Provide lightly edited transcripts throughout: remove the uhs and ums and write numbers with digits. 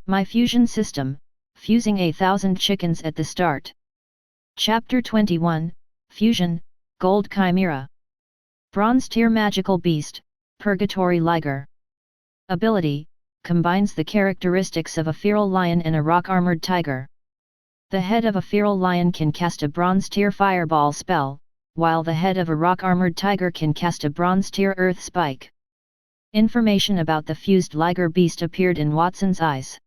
My fusion system, fusing 1,000 chickens at the start. Chapter 21, Fusion, Gold Chimera. Bronze Tier Magical Beast, Purgatory Liger. Ability, combines the characteristics of a feral lion and a rock-armored tiger. The head of a feral lion can cast a Bronze Tier Fireball spell, while the head of a rock-armored tiger can cast a Bronze Tier Earth Spike. Information about the fused liger beast appeared in Watson's eyes.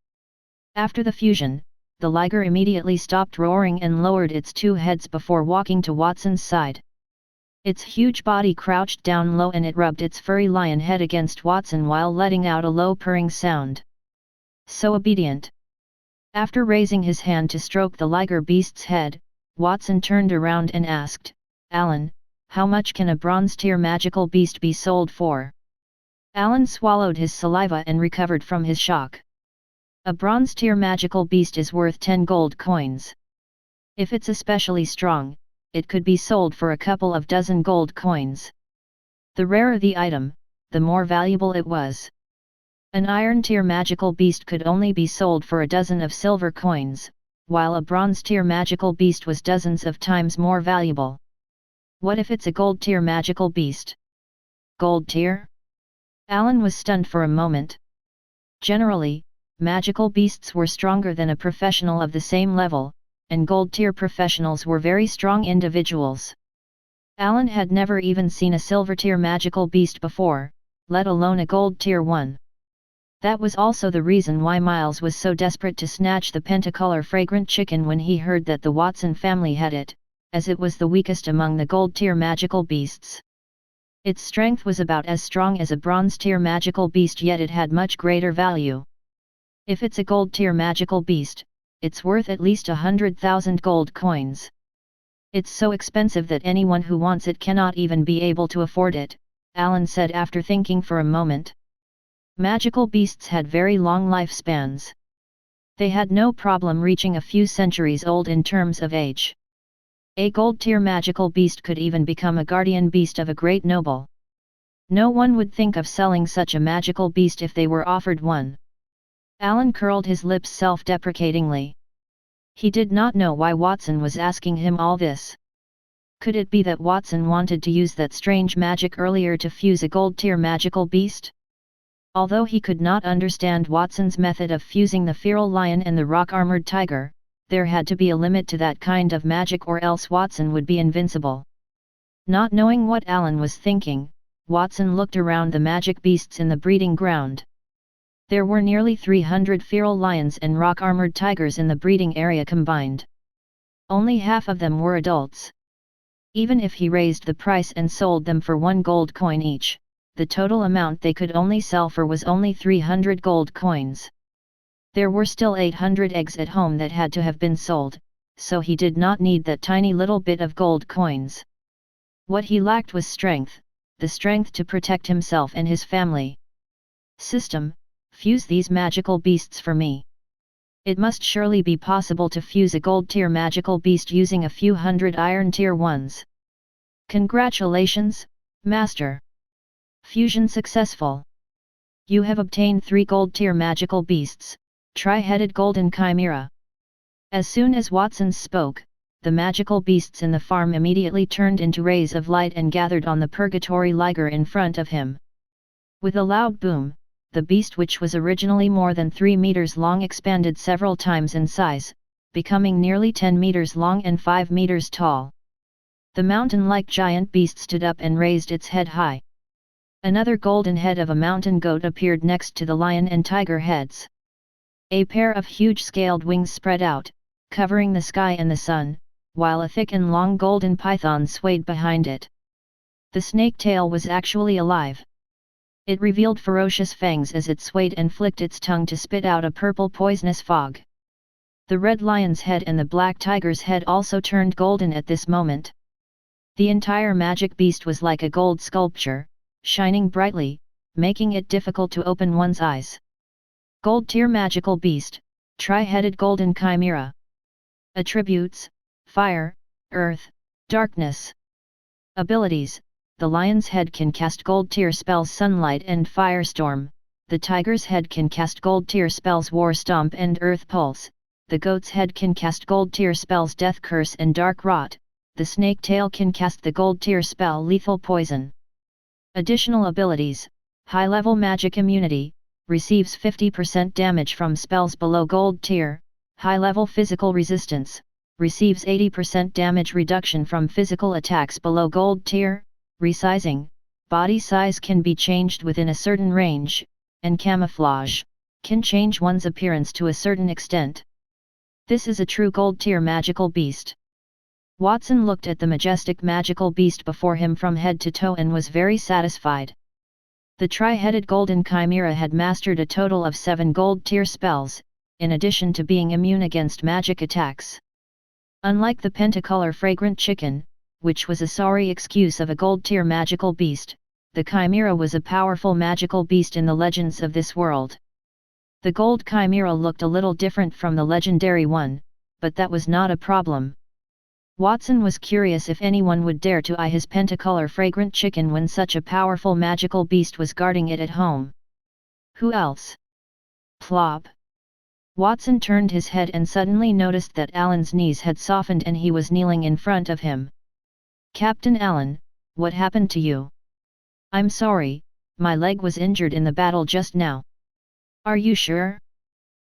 After the fusion, the liger immediately stopped roaring and lowered its two heads before walking to Watson's side. Its huge body crouched down low and it rubbed its furry lion head against Watson while letting out a low purring sound. So obedient. After raising his hand to stroke the liger beast's head, Watson turned around and asked, "Alan, how much can a Bronze Tier magical beast be sold for?" Alan swallowed his saliva and recovered from his shock. A Bronze Tier magical beast is worth 10 gold coins. If it's especially strong, it could be sold for a couple of dozen gold coins. The rarer the item, the more valuable it was. An Iron Tier magical beast could only be sold for a dozen of silver coins, while a Bronze Tier magical beast was dozens of times more valuable. What if it's a Gold Tier magical beast? Gold Tier? Alan was stunned for a moment. Generally, magical beasts were stronger than a professional of the same level, and Gold Tier professionals were very strong individuals. Alan had never even seen a Silver Tier magical beast before, let alone a Gold Tier one. That was also the reason why Miles was so desperate to snatch the pentacolor fragrant chicken when he heard that the Watson family had it, as it was the weakest among the Gold Tier magical beasts. Its strength was about as strong as a Bronze Tier magical beast, yet it had much greater value. If it's a Gold Tier magical beast, it's worth at least 100,000 gold coins. It's so expensive that anyone who wants it cannot even be able to afford it, Alan said after thinking for a moment. Magical beasts had very long lifespans. They had no problem reaching a few centuries old in terms of age. A Gold Tier magical beast could even become a guardian beast of a great noble. No one would think of selling such a magical beast if they were offered one. Alan curled his lips self-deprecatingly. He did not know why Watson was asking him all this. Could it be that Watson wanted to use that strange magic earlier to fuse a Gold Tier magical beast? Although he could not understand Watson's method of fusing the feral lion and the rock-armored tiger, there had to be a limit to that kind of magic or else Watson would be invincible. Not knowing what Alan was thinking, Watson looked around the magic beasts in the breeding ground. There were nearly 300 feral lions and rock-armored tigers in the breeding area combined. Only half of them were adults. Even if he raised the price and sold them for 1 gold coin each, the total amount they could only sell for was only 300 gold coins. There were still 800 eggs at home that had to have been sold, so he did not need that tiny little bit of gold coins. What he lacked was strength, the strength to protect himself and his family. System, fuse these magical beasts for me. It must surely be possible to fuse a Gold Tier magical beast using a few hundred Iron Tier ones. Congratulations, Master! Fusion successful. You have obtained 3 Gold Tier magical beasts, Tri-Headed Golden Chimera. As soon as Watson spoke, the magical beasts in the farm immediately turned into rays of light and gathered on the Purgatory Liger in front of him. With a loud boom, the beast, which was originally more than 3 meters long, expanded several times in size, becoming nearly 10 meters long and 5 meters tall. The mountain-like giant beast stood up and raised its head high. Another golden head of a mountain goat appeared next to the lion and tiger heads. A pair of huge scaled wings spread out, covering the sky and the sun, while a thick and long golden python swayed behind it. The snake tail was actually alive. It revealed ferocious fangs as it swayed and flicked its tongue to spit out a purple poisonous fog. The red lion's head and the black tiger's head also turned golden at this moment. The entire magic beast was like a gold sculpture, shining brightly, making it difficult to open one's eyes. Gold Tier magical beast, Tri-Headed Golden Chimera. Attributes: Fire, Earth, Darkness. Abilities: the lion's head can cast Gold Tier spells Sunlight and Firestorm, the tiger's head can cast gold tier spells War Stomp and Earth Pulse, the goat's head can cast gold tier spells Death Curse and Dark Rot, the snake tail can cast the gold tier spell Lethal Poison. Additional abilities: high-level magic immunity, receives 50% damage from spells below gold tier, high-level physical resistance, receives 80% damage reduction from physical attacks below gold tier, resizing, body size can be changed within a certain range, and camouflage, can change one's appearance to a certain extent. This is a true gold tier magical beast. Watson looked at the majestic magical beast before him from head to toe and was very satisfied. The tri-headed golden chimera had mastered a total of 7 gold tier spells, in addition to being immune against magic attacks. Unlike the pentacolor fragrant chicken, which was a sorry excuse of a gold tier magical beast, the chimera was a powerful magical beast in the legends of this world. The gold chimera looked a little different from the legendary one, but that was not a problem. Watson was curious if anyone would dare to eye his pentacolor fragrant chicken when such a powerful magical beast was guarding it at home. Who else? Plop. Watson turned his head and suddenly noticed that Alan's knees had softened and he was kneeling in front of him. Captain Alan, what happened to you? I'm sorry, my leg was injured in the battle just now. Are you sure?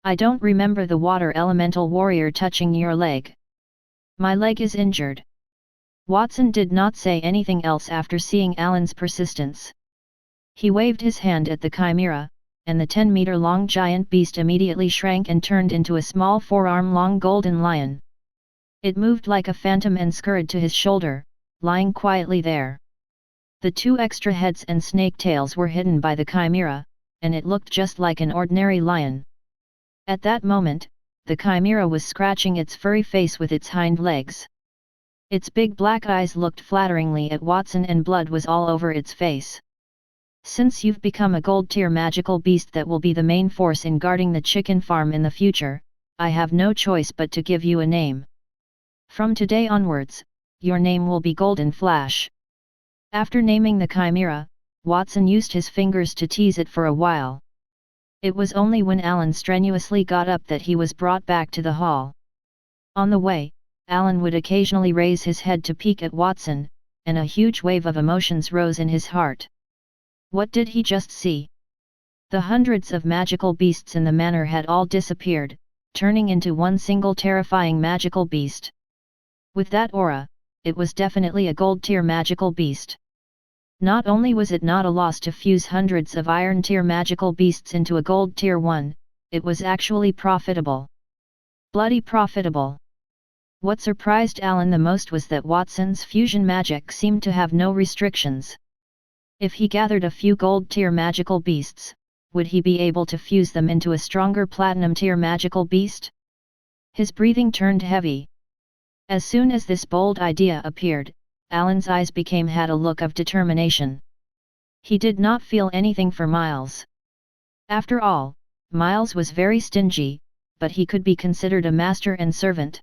I don't remember the water elemental warrior touching your leg. My leg is injured. Watson did not say anything else after seeing Alan's persistence. He waved his hand at the chimera, and the 10-meter-long giant beast immediately shrank and turned into a small 4-arm-long golden lion. It moved like a phantom and scurried to his shoulder, lying quietly there. The 2 extra heads and snake tails were hidden by the chimera, and it looked just like an ordinary lion. At that moment, the chimera was scratching its furry face with its hind legs. Its big black eyes looked flatteringly at Watson and blood was all over its face. Since you've become a gold tier magical beast that will be the main force in guarding the chicken farm in the future, I have no choice but to give you a name. From today onwards, your name will be Golden Flash. After naming the chimera, Watson used his fingers to tease it for a while. It was only when Alan strenuously got up that he was brought back to the hall. On the way, Alan would occasionally raise his head to peek at Watson, and a huge wave of emotions rose in his heart. What did he just see? The hundreds of magical beasts in the manor had all disappeared, turning into one single terrifying magical beast. With that aura, it was definitely a gold tier magical beast. Not only was it not a loss to fuse hundreds of iron tier magical beasts into a gold tier one, it was actually profitable. Bloody profitable. What surprised Alan the most was that Watson's fusion magic seemed to have no restrictions. If he gathered a few gold tier magical beasts, would he be able to fuse them into a stronger platinum tier magical beast? His breathing turned heavy. As soon as this bold idea appeared, Alan's eyes had a look of determination. He did not feel anything for Miles. After all, Miles was very stingy, but he could be considered a master and servant.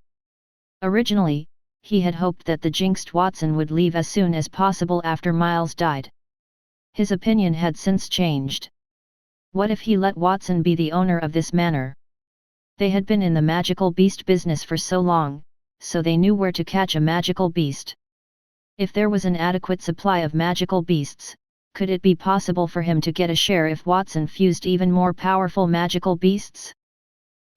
Originally, he had hoped that the jinxed Watson would leave as soon as possible after Miles died. His opinion had since changed. What if he let Watson be the owner of this manor? They had been in the magical beast business for so long, so they knew where to catch a magical beast. If there was an adequate supply of magical beasts, could it be possible for him to get a share if Watson fused even more powerful magical beasts?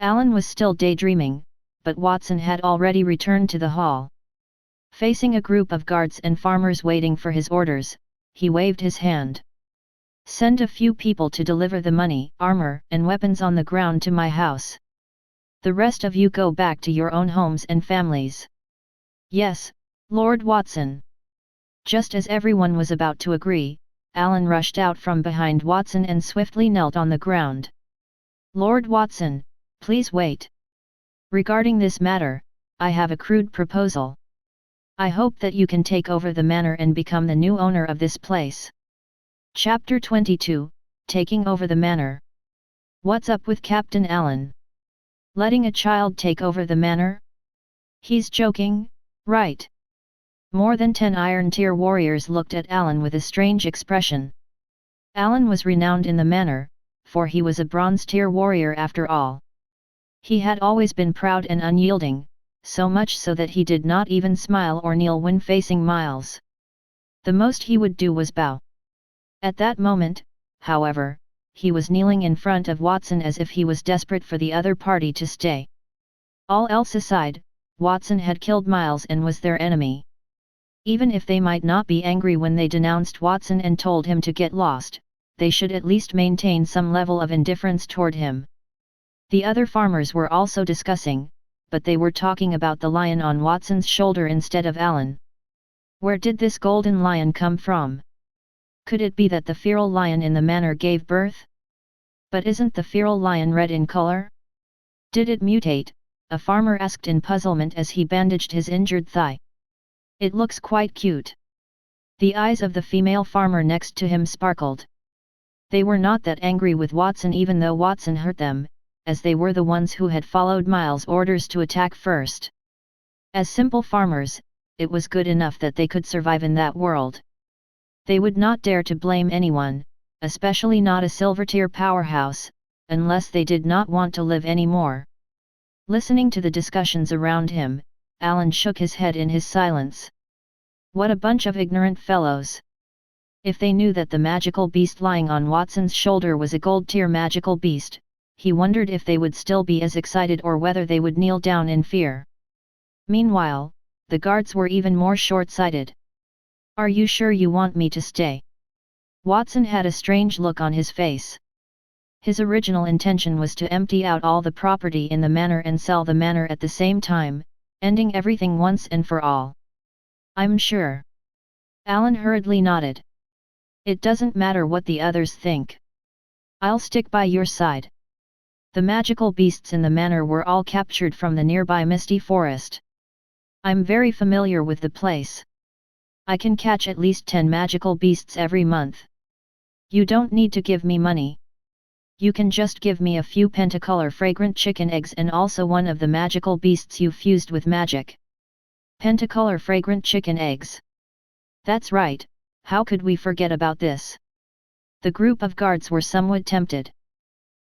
Alan was still daydreaming, but Watson had already returned to the hall. Facing a group of guards and farmers waiting for his orders, he waved his hand. Send a few people to deliver the money, armor, and weapons on the ground to my house. The rest of you go back to your own homes and families. Yes, Lord Watson. Just as everyone was about to agree, Alan rushed out from behind Watson and swiftly knelt on the ground. Lord Watson, please wait. Regarding this matter, I have a crude proposal. I hope that you can take over the manor and become the new owner of this place. Chapter 22, Taking Over the Manor. What's up with Captain Alan? Letting a child take over the manor? He's joking, right? More than 10 Iron Tier warriors looked at Alan with a strange expression. Alan was renowned in the manor, for he was a bronze-tier warrior after all. He had always been proud and unyielding, so much so that he did not even smile or kneel when facing Miles. The most he would do was bow. At that moment, however, he was kneeling in front of Watson as if he was desperate for the other party to stay. All else aside, Watson had killed Miles and was their enemy. Even if they might not be angry when they denounced Watson and told him to get lost, they should at least maintain some level of indifference toward him. The other farmers were also discussing, but they were talking about the lion on Watson's shoulder instead of Alan. Where did this golden lion come from? Could it be that the feral lion in the manor gave birth? But isn't the feral lion red in color? Did it mutate? A farmer asked in puzzlement as he bandaged his injured thigh. It looks quite cute. The eyes of the female farmer next to him sparkled. They were not that angry with Watson even though Watson hurt them, as they were the ones who had followed Miles' orders to attack first. As simple farmers, it was good enough that they could survive in that world. They would not dare to blame anyone, especially not a Silver-tier powerhouse, unless they did not want to live anymore. Listening to the discussions around him, Alan shook his head in his silence. What a bunch of ignorant fellows! If they knew that the magical beast lying on Watson's shoulder was a gold-tier magical beast, he wondered if they would still be as excited or whether they would kneel down in fear. Meanwhile, the guards were even more short-sighted. Are you sure you want me to stay? Watson had a strange look on his face. His original intention was to empty out all the property in the manor and sell the manor at the same time, ending everything once and for all. I'm sure. Alan hurriedly nodded. It doesn't matter what the others think. I'll stick by your side. The magical beasts in the manor were all captured from the nearby misty forest. I'm very familiar with the place. I can catch at least 10 magical beasts every month. You don't need to give me money. You can just give me a few pentacolor fragrant chicken eggs and also one of the magical beasts you fused with magic. Pentacolor fragrant chicken eggs. That's right, how could we forget about this? The group of guards were somewhat tempted.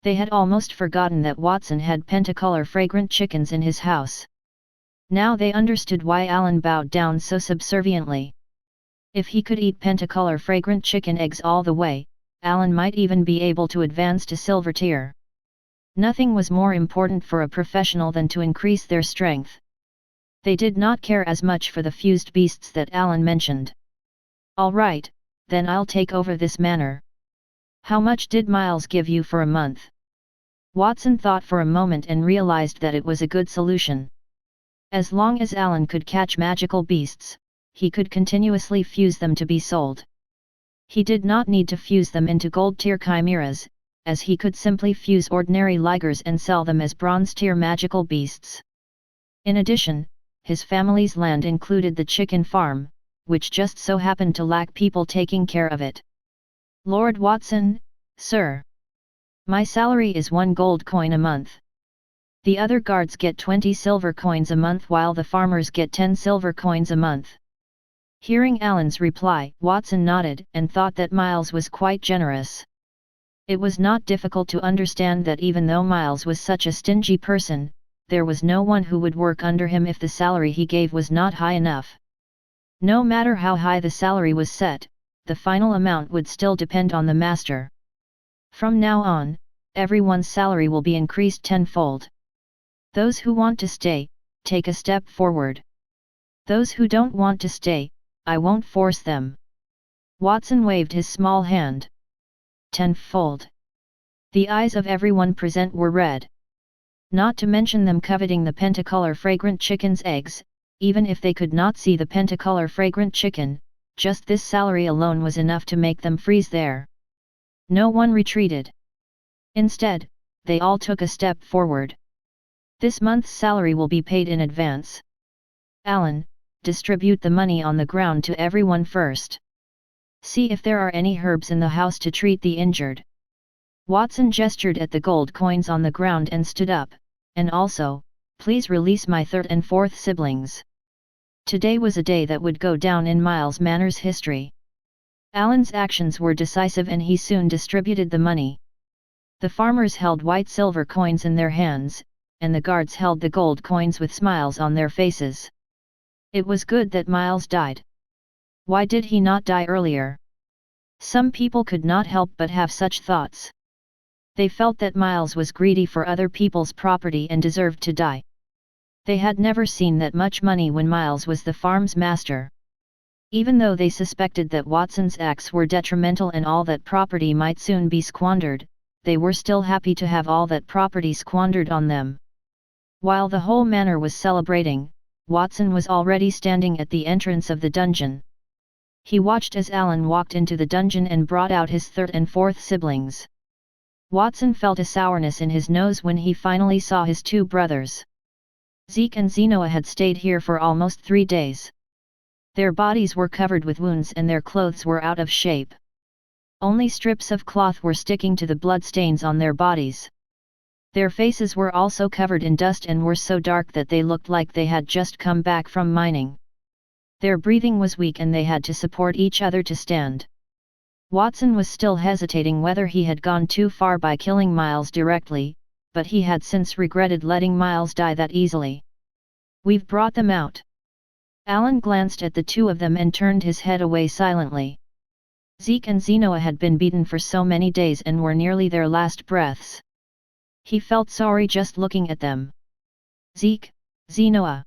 They had almost forgotten that Watson had pentacolor fragrant chickens in his house. Now they understood why Alan bowed down so subserviently. If he could eat pentacolor fragrant chicken eggs all the way, Alan might even be able to advance to silver tier. Nothing was more important for a professional than to increase their strength. They did not care as much for the fused beasts that Alan mentioned. All right, then I'll take over this manor. How much did Miles give you for a month? Watson thought for a moment and realized that it was a good solution. As long as Alan could catch magical beasts, he could continuously fuse them to be sold. He did not need to fuse them into gold-tier chimeras, as he could simply fuse ordinary ligers and sell them as bronze-tier magical beasts. In addition, his family's land included the chicken farm, which just so happened to lack people taking care of it. Lord Watson, sir. My salary is 1 gold coin a month. The other guards get 20 silver coins a month while the farmers get 10 silver coins a month. Hearing Alan's reply, Watson nodded and thought that Miles was quite generous. It was not difficult to understand that even though Miles was such a stingy person, there was no one who would work under him if the salary he gave was not high enough. No matter how high the salary was set, the final amount would still depend on the master. From now on, everyone's salary will be increased tenfold. Those who want to stay, take a step forward. Those who don't want to stay, I won't force them. Watson waved his small hand. Tenfold. The eyes of everyone present were red. Not to mention them coveting the pentacolor fragrant chicken's eggs, even if they could not see the pentacolor fragrant chicken, just this salary alone was enough to make them freeze there. No one retreated. Instead, they all took a step forward. This month's salary will be paid in advance. Alan, distribute the money on the ground to everyone first. See if there are any herbs in the house to treat the injured. Watson gestured at the gold coins on the ground and stood up, and also, please release my third and fourth siblings. Today was a day that would go down in Miles Manor's history. Alan's actions were decisive and he soon distributed the money. The farmers held white silver coins in their hands, and the guards held the gold coins with smiles on their faces. It was good that Miles died. Why did he not die earlier? Some people could not help but have such thoughts. They felt that Miles was greedy for other people's property and deserved to die. They had never seen that much money when Miles was the farm's master. Even though they suspected that Watson's acts were detrimental and all that property might soon be squandered, they were still happy to have all that property squandered on them. While the whole manor was celebrating, Watson was already standing at the entrance of the dungeon. He watched as Alan walked into the dungeon and brought out his third and fourth siblings. Watson felt a sourness in his nose when he finally saw his two brothers. Zeke and Zenoa had stayed here for almost 3 days. Their bodies were covered with wounds and their clothes were out of shape. Only strips of cloth were sticking to the bloodstains on their bodies. Their faces were also covered in dust and were so dark that they looked like they had just come back from mining. Their breathing was weak and they had to support each other to stand. Watson was still hesitating whether he had gone too far by killing Miles directly, but he had since regretted letting Miles die that easily. "We've brought them out." Alan glanced at the two of them and turned his head away silently. Zeke and Zenoa had been beaten for so many days and were nearly their last breaths. He felt sorry just looking at them. "Zeke, Zenoa.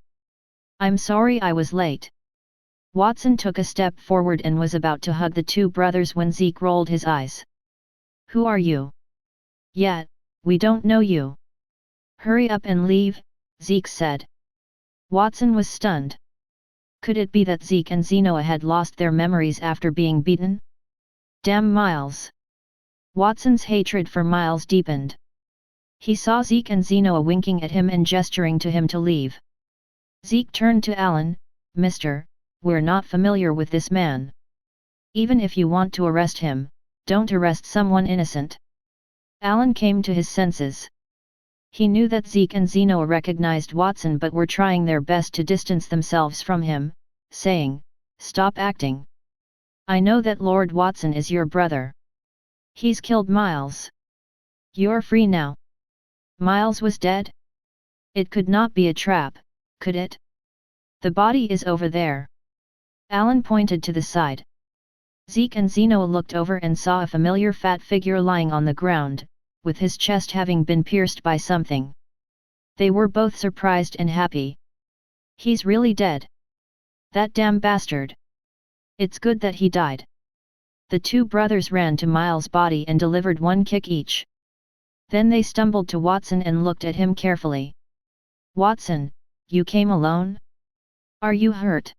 I'm sorry I was late." Watson took a step forward and was about to hug the two brothers when Zeke rolled his eyes. "Who are you?" "Yeah, we don't know you." "Hurry up and leave," Zeke said. Watson was stunned. Could it be that Zeke and Zenoa had lost their memories after being beaten? Damn Miles! Watson's hatred for Miles deepened. He saw Zeke and Zenoa winking at him and gesturing to him to leave. Zeke turned to Alan. "Mister, we're not familiar with this man. Even if you want to arrest him, don't arrest someone innocent." Alan came to his senses. He knew that Zeke and Zenoa recognized Watson but were trying their best to distance themselves from him, saying, "Stop acting. I know that Lord Watson is your brother. He's killed Miles. You're free now." Miles was dead? It could not be a trap, could it? "The body is over there." Alan pointed to the side. Zeke and Zenoa looked over and saw a familiar fat figure lying on the ground, with his chest having been pierced by something. They were both surprised and happy. "He's really dead. That damn bastard. It's good that he died." The two brothers ran to Miles' body and delivered one kick each. Then they stumbled to Watson and looked at him carefully. "Watson, you came alone? Are you hurt?"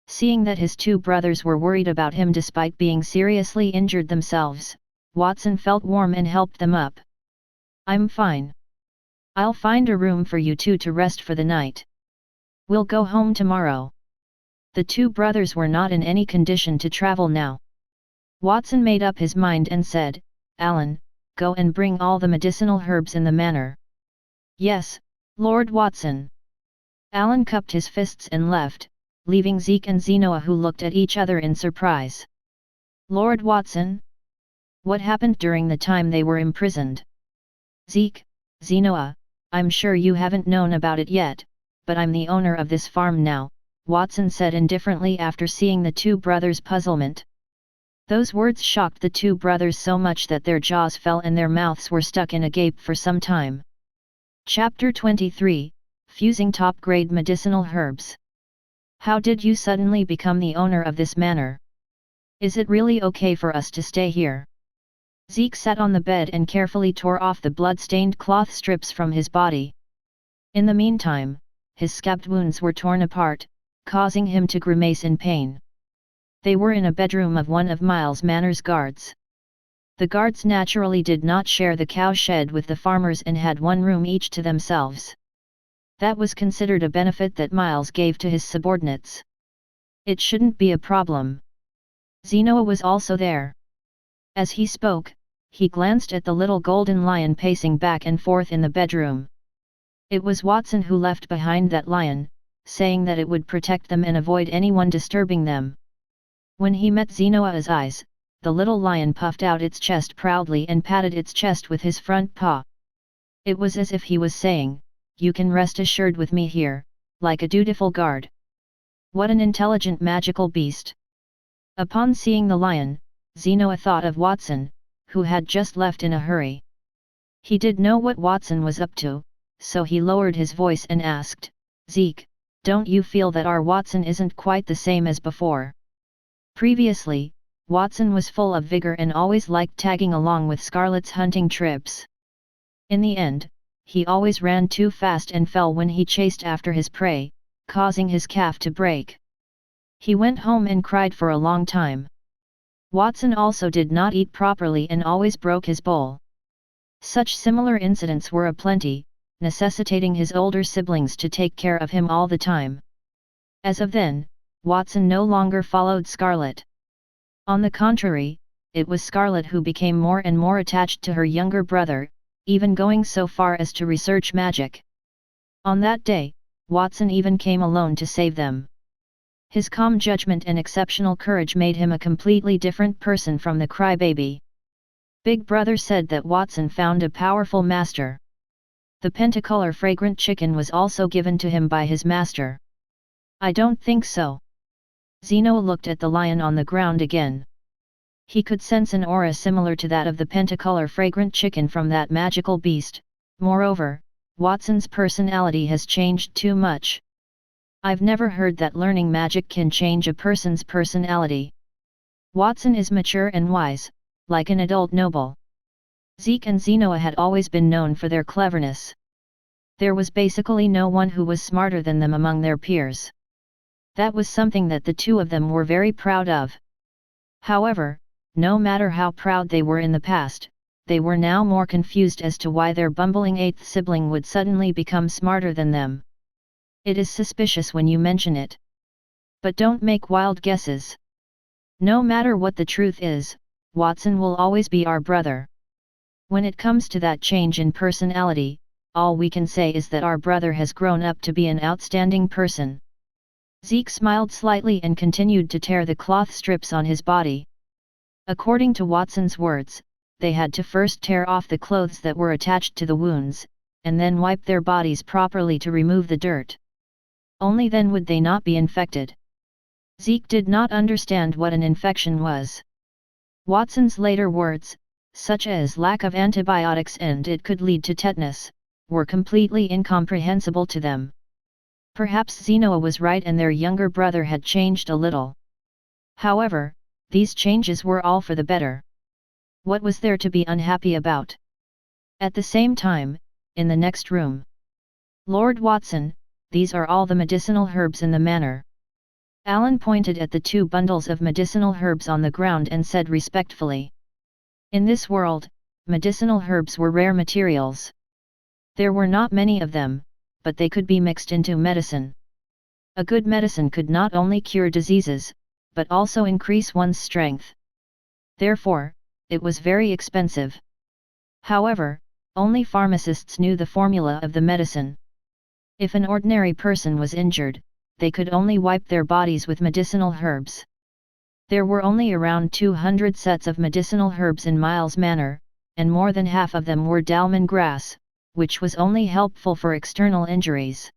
Seeing that his two brothers were worried about him despite being seriously injured themselves, Watson felt warm and helped them up. "I'm fine. I'll find a room for you two to rest for the night. We'll go home tomorrow." The two brothers were not in any condition to travel now. Watson made up his mind and said, "Alan, go and bring all the medicinal herbs in the manor." "Yes, Lord Watson." Alan cupped his fists and left, leaving Zeke and Zenoa who looked at each other in surprise. "Lord Watson? What happened during the time they were imprisoned?" "Zeke, Zenoa, I'm sure you haven't known about it yet, but I'm the owner of this farm now," Watson said indifferently after seeing the two brothers' puzzlement. Those words shocked the two brothers so much that their jaws fell and their mouths were stuck in a gape for some time. Chapter 23, Fusing Top-Grade Medicinal Herbs. "How did you suddenly become the owner of this manor? Is it really okay for us to stay here?" Zeke sat on the bed and carefully tore off the blood-stained cloth strips from his body. In the meantime, his scabbed wounds were torn apart, causing him to grimace in pain. They were in a bedroom of one of Miles Manor's guards. The guards naturally did not share the cowshed with the farmers and had one room each to themselves. That was considered a benefit that Miles gave to his subordinates. It shouldn't be a problem. Zenoa was also there. As he spoke, he glanced at the little golden lion pacing back and forth in the bedroom. It was Watson who left behind that lion, saying that it would protect them and avoid anyone disturbing them. When he met Zenoa's eyes, the little lion puffed out its chest proudly and patted its chest with his front paw. It was as if he was saying, "You can rest assured with me here, like a dutiful guard." What an intelligent magical beast! Upon seeing the lion, Zenoa thought of Watson, who had just left in a hurry. He did know what Watson was up to, so he lowered his voice and asked, "Zeke, don't you feel that our Watson isn't quite the same as before?" Previously, Watson was full of vigor and always liked tagging along with Scarlet's hunting trips. In the end, he always ran too fast and fell when he chased after his prey, causing his calf to break. He went home and cried for a long time. Watson also did not eat properly and always broke his bowl. Such similar incidents were aplenty, necessitating his older siblings to take care of him all the time. As of then, Watson no longer followed Scarlet. On the contrary, it was Scarlet who became more and more attached to her younger brother, even going so far as to research magic. On that day, Watson even came alone to save them. His calm judgment and exceptional courage made him a completely different person from the crybaby. Big Brother said that Watson found a powerful master. The pentacolor fragrant chicken was also given to him by his master. I don't think so. Zeno looked at the lion on the ground again. He could sense an aura similar to that of the pentacolor fragrant chicken from that magical beast. Moreover, Watson's personality has changed too much. I've never heard that learning magic can change a person's personality. Watson is mature and wise, like an adult noble. Zeke and Zenoa had always been known for their cleverness. There was basically no one who was smarter than them among their peers. That was something that the two of them were very proud of. However, no matter how proud they were in the past, they were now more confused as to why their bumbling eighth sibling would suddenly become smarter than them. It is suspicious when you mention it. But don't make wild guesses. No matter what the truth is, Watson will always be our brother. When it comes to that change in personality, all we can say is that our brother has grown up to be an outstanding person. Zeke smiled slightly and continued to tear the cloth strips on his body. According to Watson's words, they had to first tear off the clothes that were attached to the wounds, and then wipe their bodies properly to remove the dirt. Only then would they not be infected. Zeke did not understand what an infection was. Watson's later words, such as lack of antibiotics and it could lead to tetanus, were completely incomprehensible to them. Perhaps Zenoa was right and their younger brother had changed a little. However, these changes were all for the better. What was there to be unhappy about? At the same time, in the next room. "Lord Watson, these are all the medicinal herbs in the manor." Alan pointed at the 2 bundles of medicinal herbs on the ground and said respectfully. In this world, medicinal herbs were rare materials. There were not many of them, but they could be mixed into medicine. A good medicine could not only cure diseases, but also increase one's strength. Therefore, it was very expensive. However, only pharmacists knew the formula of the medicine. If an ordinary person was injured, they could only wipe their bodies with medicinal herbs. There were only around 200 sets of medicinal herbs in Miles Manor, and more than half of them were Dalman grass, which was only helpful for external injuries.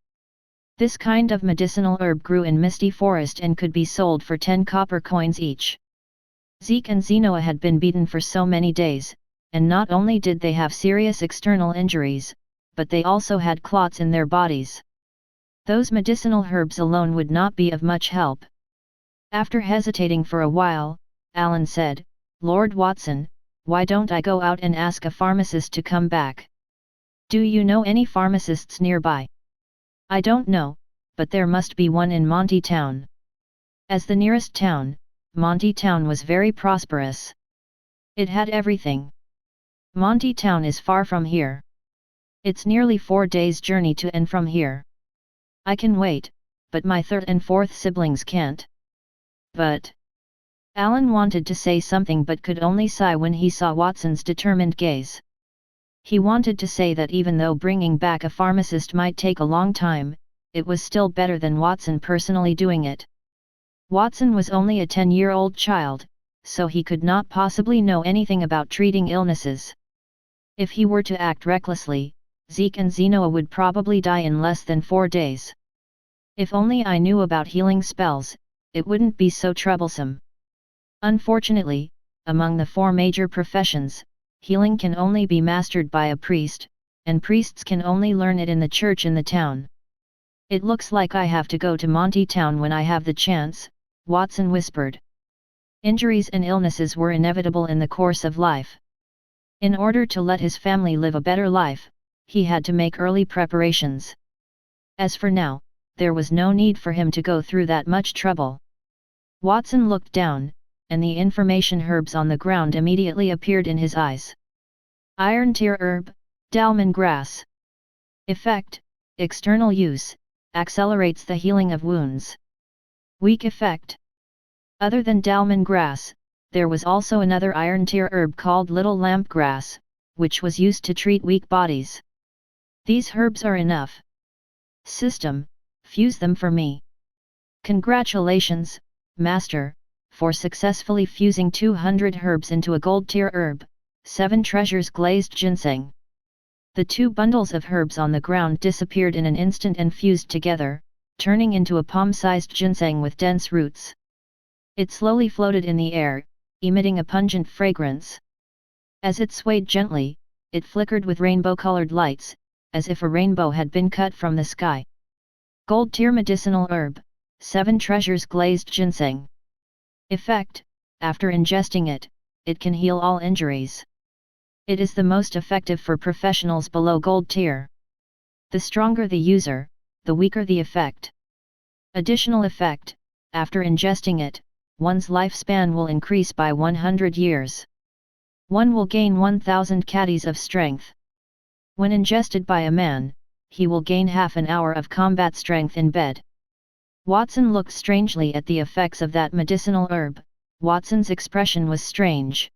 This kind of medicinal herb grew in Misty Forest and could be sold for 10 copper coins each. Zeke and Zenoa had been beaten for so many days, and not only did they have serious external injuries, but they also had clots in their bodies. Those medicinal herbs alone would not be of much help. After hesitating for a while, Alan said, "Lord Watson, why don't I go out and ask a pharmacist to come back? Do you know any pharmacists nearby?" "I don't know, but there must be one in Monty Town." As the nearest town, Monty Town was very prosperous. It had everything. Monty Town is far from here. It's nearly 4 days' journey to and from here. I can wait, but my 3rd and 4th siblings can't. But... Alan wanted to say something but could only sigh when he saw Watson's determined gaze. He wanted to say that even though bringing back a pharmacist might take a long time, it was still better than Watson personally doing it. Watson was only a 10-year-old child, so he could not possibly know anything about treating illnesses. If he were to act recklessly, Zeke and Zenoa would probably die in less than 4 days. If only I knew about healing spells, it wouldn't be so troublesome. Unfortunately, among the 4 major professions, healing can only be mastered by a priest, and priests can only learn it in the church in the town. It looks like I have to go to Monty Town when I have the chance, Watson whispered. Injuries and illnesses were inevitable in the course of life. In order to let his family live a better life, he had to make early preparations. As for now, there was no need for him to go through that much trouble. Watson looked down, and the information herbs on the ground immediately appeared in his eyes. Iron tear herb, Dalman grass. Effect, external use, accelerates the healing of wounds. Weak effect. Other than Dalman grass, there was also another iron tear herb called little lamp grass, which was used to treat weak bodies. These herbs are enough. System, fuse them for me. Congratulations, Master, for successfully fusing 200 herbs into a gold tier herb, 7 treasures glazed ginseng. The 2 bundles of herbs on the ground disappeared in an instant and fused together, turning into a palm-sized ginseng with dense roots. It slowly floated in the air, emitting a pungent fragrance. As it swayed gently, it flickered with rainbow-colored lights, as if a rainbow had been cut from the sky. Gold tier medicinal herb, 7 treasures glazed ginseng. Effect, after ingesting it, it can heal all injuries. It is the most effective for professionals below gold tier. The stronger the user, the weaker the effect. Additional effect, after ingesting it, one's lifespan will increase by 100 years. One will gain 1000 catties of strength. When ingested by a man, he will gain half an hour of combat strength in bed. Watson looked strangely at the effects of that medicinal herb. Watson's expression was strange.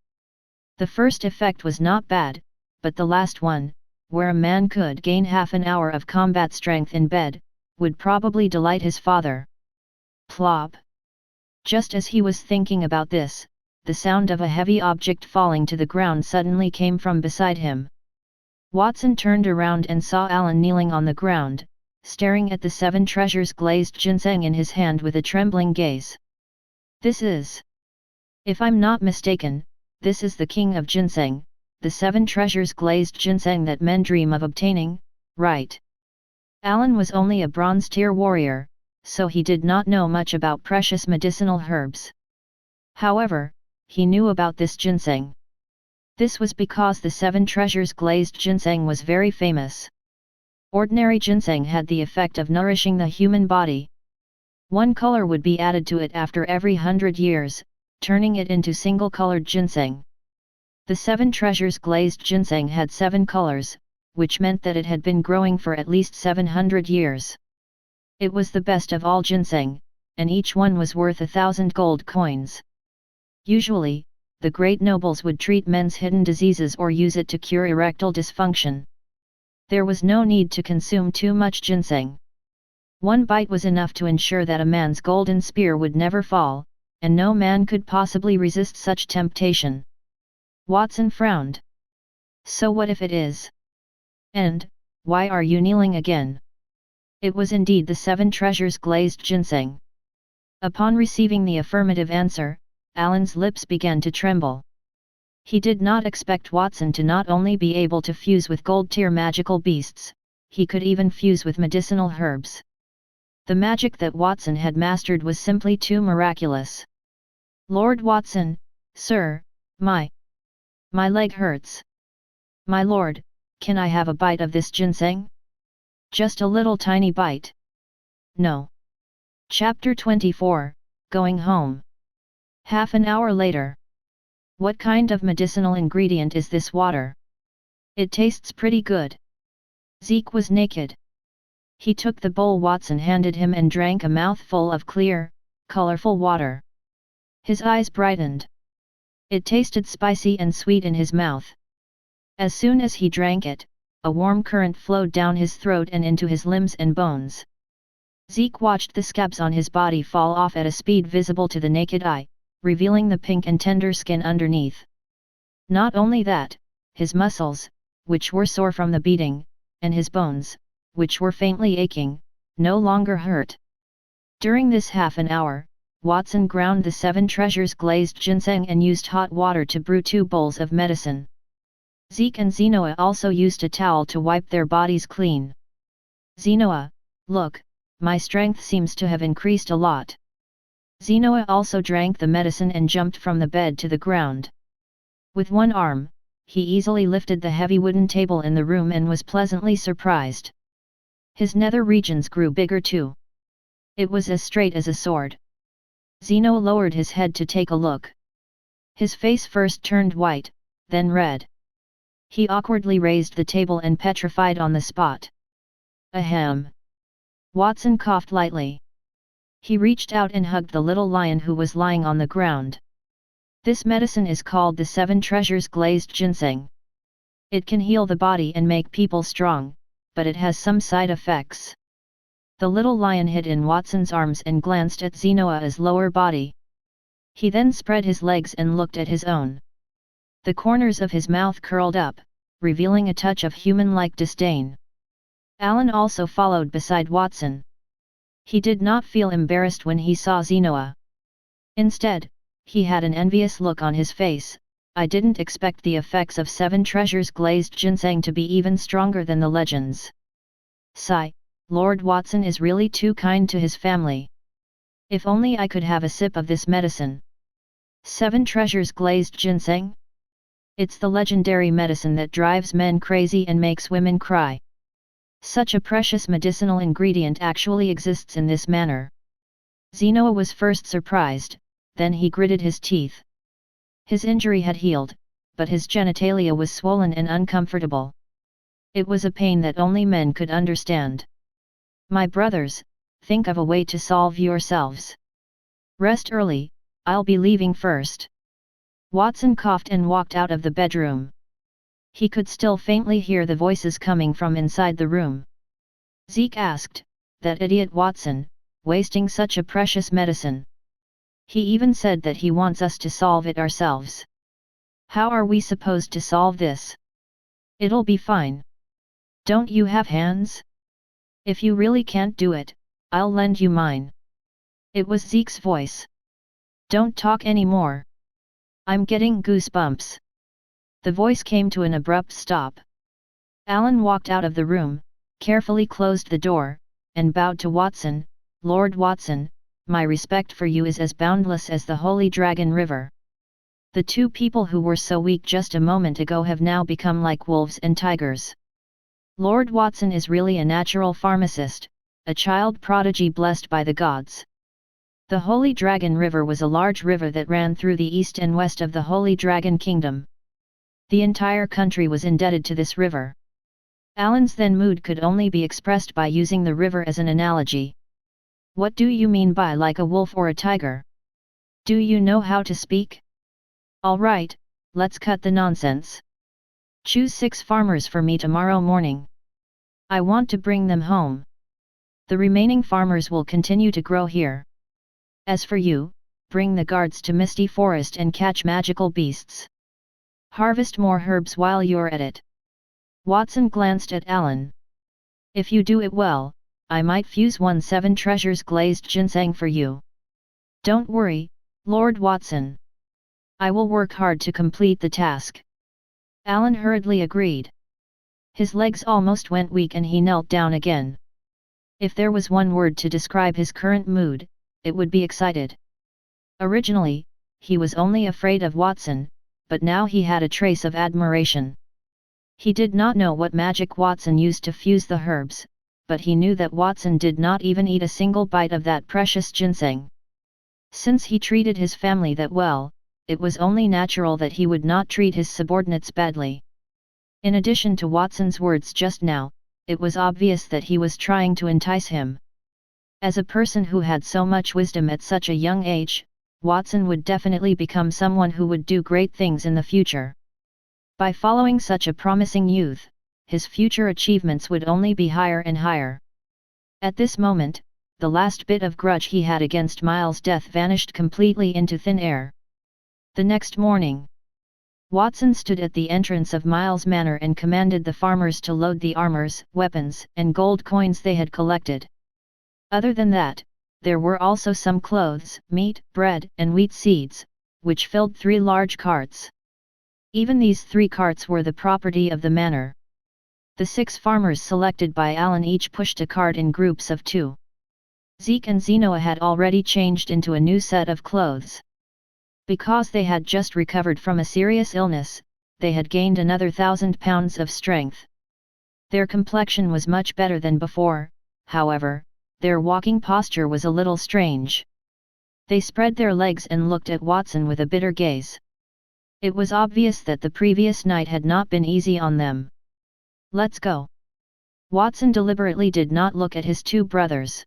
The first effect was not bad, but the last one, where a man could gain half an hour of combat strength in bed, would probably delight his father. Plop! Just as he was thinking about this, the sound of a heavy object falling to the ground suddenly came from beside him. Watson turned around and saw Alan kneeling on the ground, staring at the 7 treasures glazed ginseng in his hand with a trembling gaze. This is... If I'm not mistaken, this is the king of ginseng, the 7 treasures glazed ginseng that men dream of obtaining, right? Alan was only a bronze tier warrior, so he did not know much about precious medicinal herbs. However, he knew about this ginseng. This was because the 7 treasures glazed ginseng was very famous. Ordinary ginseng had the effect of nourishing the human body. 1 color would be added to it after every 100 years, turning it into single-colored ginseng. The 7 treasures glazed ginseng had 7 colors, which meant that it had been growing for at least 700 years. It was the best of all ginseng, and each one was worth 1,000 gold coins. Usually, the great nobles would treat men's hidden diseases or use it to cure erectile dysfunction. There was no need to consume too much ginseng. 1 bite was enough to ensure that a man's golden spear would never fall, and no man could possibly resist such temptation. Watson frowned. So what if it is? And, why are you kneeling again? It was indeed the 7 treasures glazed ginseng. Upon receiving the affirmative answer, Alan's lips began to tremble. He did not expect Watson to not only be able to fuse with gold-tier magical beasts, he could even fuse with medicinal herbs. The magic that Watson had mastered was simply too miraculous. Lord Watson, sir, my leg hurts. My lord, can I have a bite of this ginseng? Just a little tiny bite. No. Chapter 24, Going Home. Half an hour later. What kind of medicinal ingredient is this water? It tastes pretty good. Zeke was naked. He took the bowl Watson handed him and drank a mouthful of clear, colorful water. His eyes brightened. It tasted spicy and sweet in his mouth. As soon as he drank it, a warm current flowed down his throat and into his limbs and bones. Zeke watched the scabs on his body fall off at a speed visible to the naked eye, revealing the pink and tender skin underneath. Not only that, his muscles, which were sore from the beating, and his bones, which were faintly aching, no longer hurt. During this half an hour, Watson ground the 7 treasures glazed ginseng and used hot water to brew 2 bowls of medicine. Zeke and Zenoa also used a towel to wipe their bodies clean. Zenoa, look, my strength seems to have increased a lot. Zenoa also drank the medicine and jumped from the bed to the ground. With one arm, he easily lifted the heavy wooden table in the room and was pleasantly surprised. His nether regions grew bigger too. It was as straight as a sword. Zeno lowered his head to take a look. His face first turned white, then red. He awkwardly raised the table and petrified on the spot. Ahem! Watson coughed lightly. He reached out and hugged the little lion who was lying on the ground. This medicine is called the 7 treasures glazed ginseng. It can heal the body and make people strong, but it has some side effects. The little lion hid in Watson's arms and glanced at Zenoa's lower body. He then spread his legs and looked at his own. The corners of his mouth curled up, revealing a touch of human-like disdain. Alan also followed beside Watson. He did not feel embarrassed when he saw Zenoa. Instead, he had an envious look on his face. I didn't expect the effects of 7 treasures glazed ginseng to be even stronger than the legends. Sigh, Lord Watson is really too kind to his family. If only I could have a sip of this medicine. 7 treasures glazed ginseng? It's the legendary medicine that drives men crazy and makes women cry. Such a precious medicinal ingredient actually exists in this manner. Zenoa was first surprised, then he gritted his teeth. His injury had healed, but his genitalia was swollen and uncomfortable. It was a pain that only men could understand. My brothers, think of a way to solve yourselves. Rest early, I'll be leaving first. Watson coughed and walked out of the bedroom. He could still faintly hear the voices coming from inside the room. Zeke asked, that idiot Watson, wasting such a precious medicine. He even said that he wants us to solve it ourselves. How are we supposed to solve this? It'll be fine. Don't you have hands? If you really can't do it, I'll lend you mine. It was Zeke's voice. Don't talk anymore. I'm getting goosebumps. The voice came to an abrupt stop. Alan walked out of the room, carefully closed the door, and bowed to Watson. Lord Watson, my respect for you is as boundless as the Holy Dragon River. The 2 people who were so weak just a moment ago have now become like wolves and tigers. Lord Watson is really a natural pharmacist, a child prodigy blessed by the gods. The Holy Dragon River was a large river that ran through the east and west of the Holy Dragon Kingdom. The entire country was indebted to this river. Alan's then mood could only be expressed by using the river as an analogy. What do you mean by like a wolf or a tiger? Do you know how to speak? All right, let's cut the nonsense. Choose 6 farmers for me tomorrow morning. I want to bring them home. The remaining farmers will continue to grow here. As for you, bring the guards to Misty Forest and catch magical beasts. Harvest more herbs while you're at it. Watson glanced at Alan. If you do it well, I might fuse 1 7 treasures glazed ginseng for you. Don't worry, Lord Watson. I will work hard to complete the task. Alan hurriedly agreed. His legs almost went weak and he knelt down again. If there was one word to describe his current mood, it would be excited. Originally, he was only afraid of Watson, but now he had a trace of admiration. He did not know what magic Watson used to fuse the herbs, but he knew that Watson did not even eat a single bite of that precious ginseng. Since he treated his family that well, it was only natural that he would not treat his subordinates badly. In addition to Watson's words just now, it was obvious that he was trying to entice him. As a person who had so much wisdom at such a young age, Watson would definitely become someone who would do great things in the future. By following such a promising youth, his future achievements would only be higher and higher. At this moment, the last bit of grudge he had against Miles' death vanished completely into thin air. The next morning, Watson stood at the entrance of Miles' manor and commanded the farmers to load the armors, weapons, and gold coins they had collected. Other than that, there were also some clothes, meat, bread, and wheat seeds, which filled 3 large carts. Even these 3 carts were the property of the manor. The 6 farmers selected by Alan each pushed a cart in groups of 2. Zeke and Zenoa had already changed into a new set of clothes. Because they had just recovered from a serious illness, they had gained another 1,000 pounds of strength. Their complexion was much better than before, however, their walking posture was a little strange. They spread their legs and looked at Watson with a bitter gaze. It was obvious that the previous night had not been easy on them. "Let's go." Watson deliberately did not look at his 2 brothers.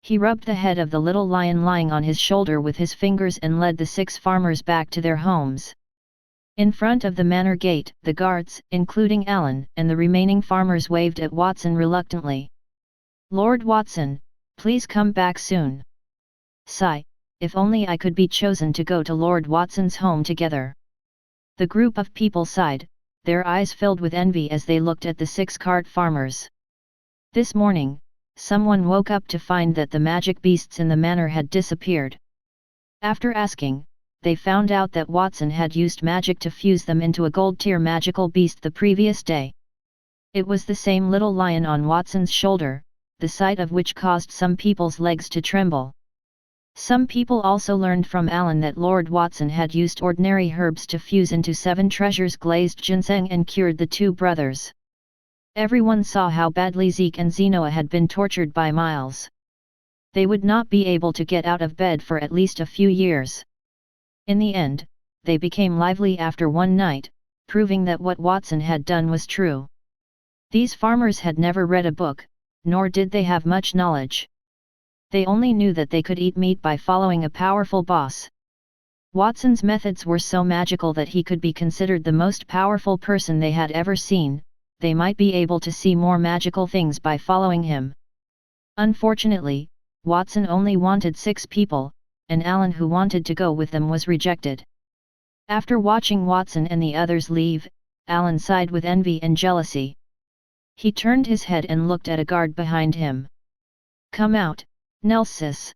He rubbed the head of the little lion lying on his shoulder with his fingers and led the 6 farmers back to their homes. In front of the manor gate, the guards, including Alan and the remaining farmers, waved at Watson reluctantly. "Lord Watson, please come back soon." Sigh, if only I could be chosen to go to Lord Watson's home together. The group of people sighed, their eyes filled with envy as they looked at the 6 cart farmers. This morning, someone woke up to find that the magic beasts in the manor had disappeared. After asking, they found out that Watson had used magic to fuse them into a gold-tier magical beast the previous day. It was the same little lion on Watson's shoulder, the sight of which caused some people's legs to tremble. Some people also learned from Alan that Lord Watson had used ordinary herbs to fuse into 7 treasures glazed ginseng and cured the 2 brothers. Everyone saw how badly Zeke and Zenoa had been tortured by Miles. They would not be able to get out of bed for at least a few years. In the end, they became lively after one night, proving that what Watson had done was true. These farmers had never read a book, nor did they have much knowledge. They only knew that they could eat meat by following a powerful boss. Watson's methods were so magical that he could be considered the most powerful person they had ever seen. They might be able to see more magical things by following him. Unfortunately, Watson only wanted 6 people, and Alan, who wanted to go with them, was rejected. After watching Watson and the others leave, Alan sighed with envy and jealousy. He turned his head and looked at a guard behind him. "Come out, Nelsis."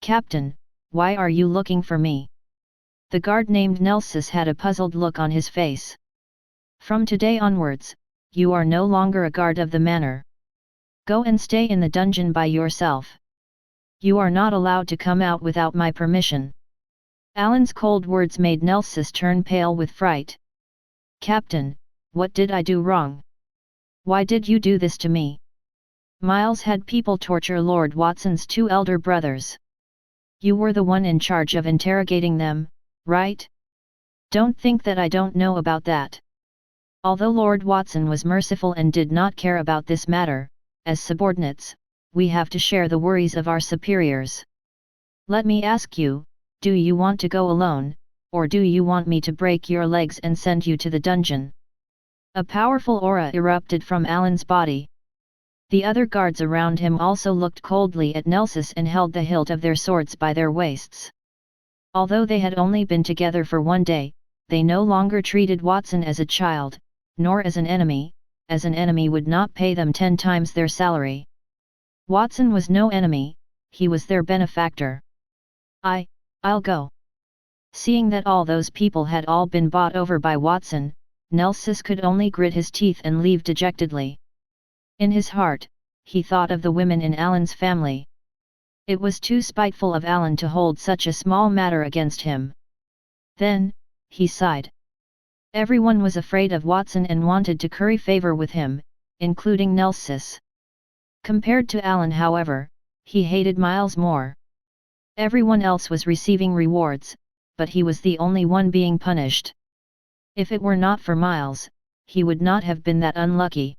"Captain, why are you looking for me?" The guard named Nelsis had a puzzled look on his face. "From today onwards, you are no longer a guard of the manor. Go and stay in the dungeon by yourself. You are not allowed to come out without my permission." Alan's cold words made Nelsis turn pale with fright. "Captain, what did I do wrong? Why did you do this to me?" "Miles had people torture Lord Watson's 2 elder brothers. You were the one in charge of interrogating them, right? Don't think that I don't know about that." Although Lord Watson was merciful and did not care about this matter, as subordinates, we have to share the worries of our superiors. Let me ask you, do you want to go alone, or do you want me to break your legs and send you to the dungeon? A powerful aura erupted from Alan's body. The other guards around him also looked coldly at Nelsis and held the hilt of their swords by their waists. Although they had only been together for one day, they no longer treated Watson as a child, nor as an enemy, as an enemy would not pay them 10 times their salary. Watson was no enemy, he was their benefactor. I'll go." Seeing that all those people had all been bought over by Watson, Nelsis could only grit his teeth and leave dejectedly. In his heart, he thought of the women in Alan's family. It was too spiteful of Alan to hold such a small matter against him. Then, he sighed. Everyone was afraid of Watson and wanted to curry favor with him, including Nelsis. Compared to Alan, however, he hated Miles more. Everyone else was receiving rewards, but he was the only one being punished. If it were not for Miles, he would not have been that unlucky.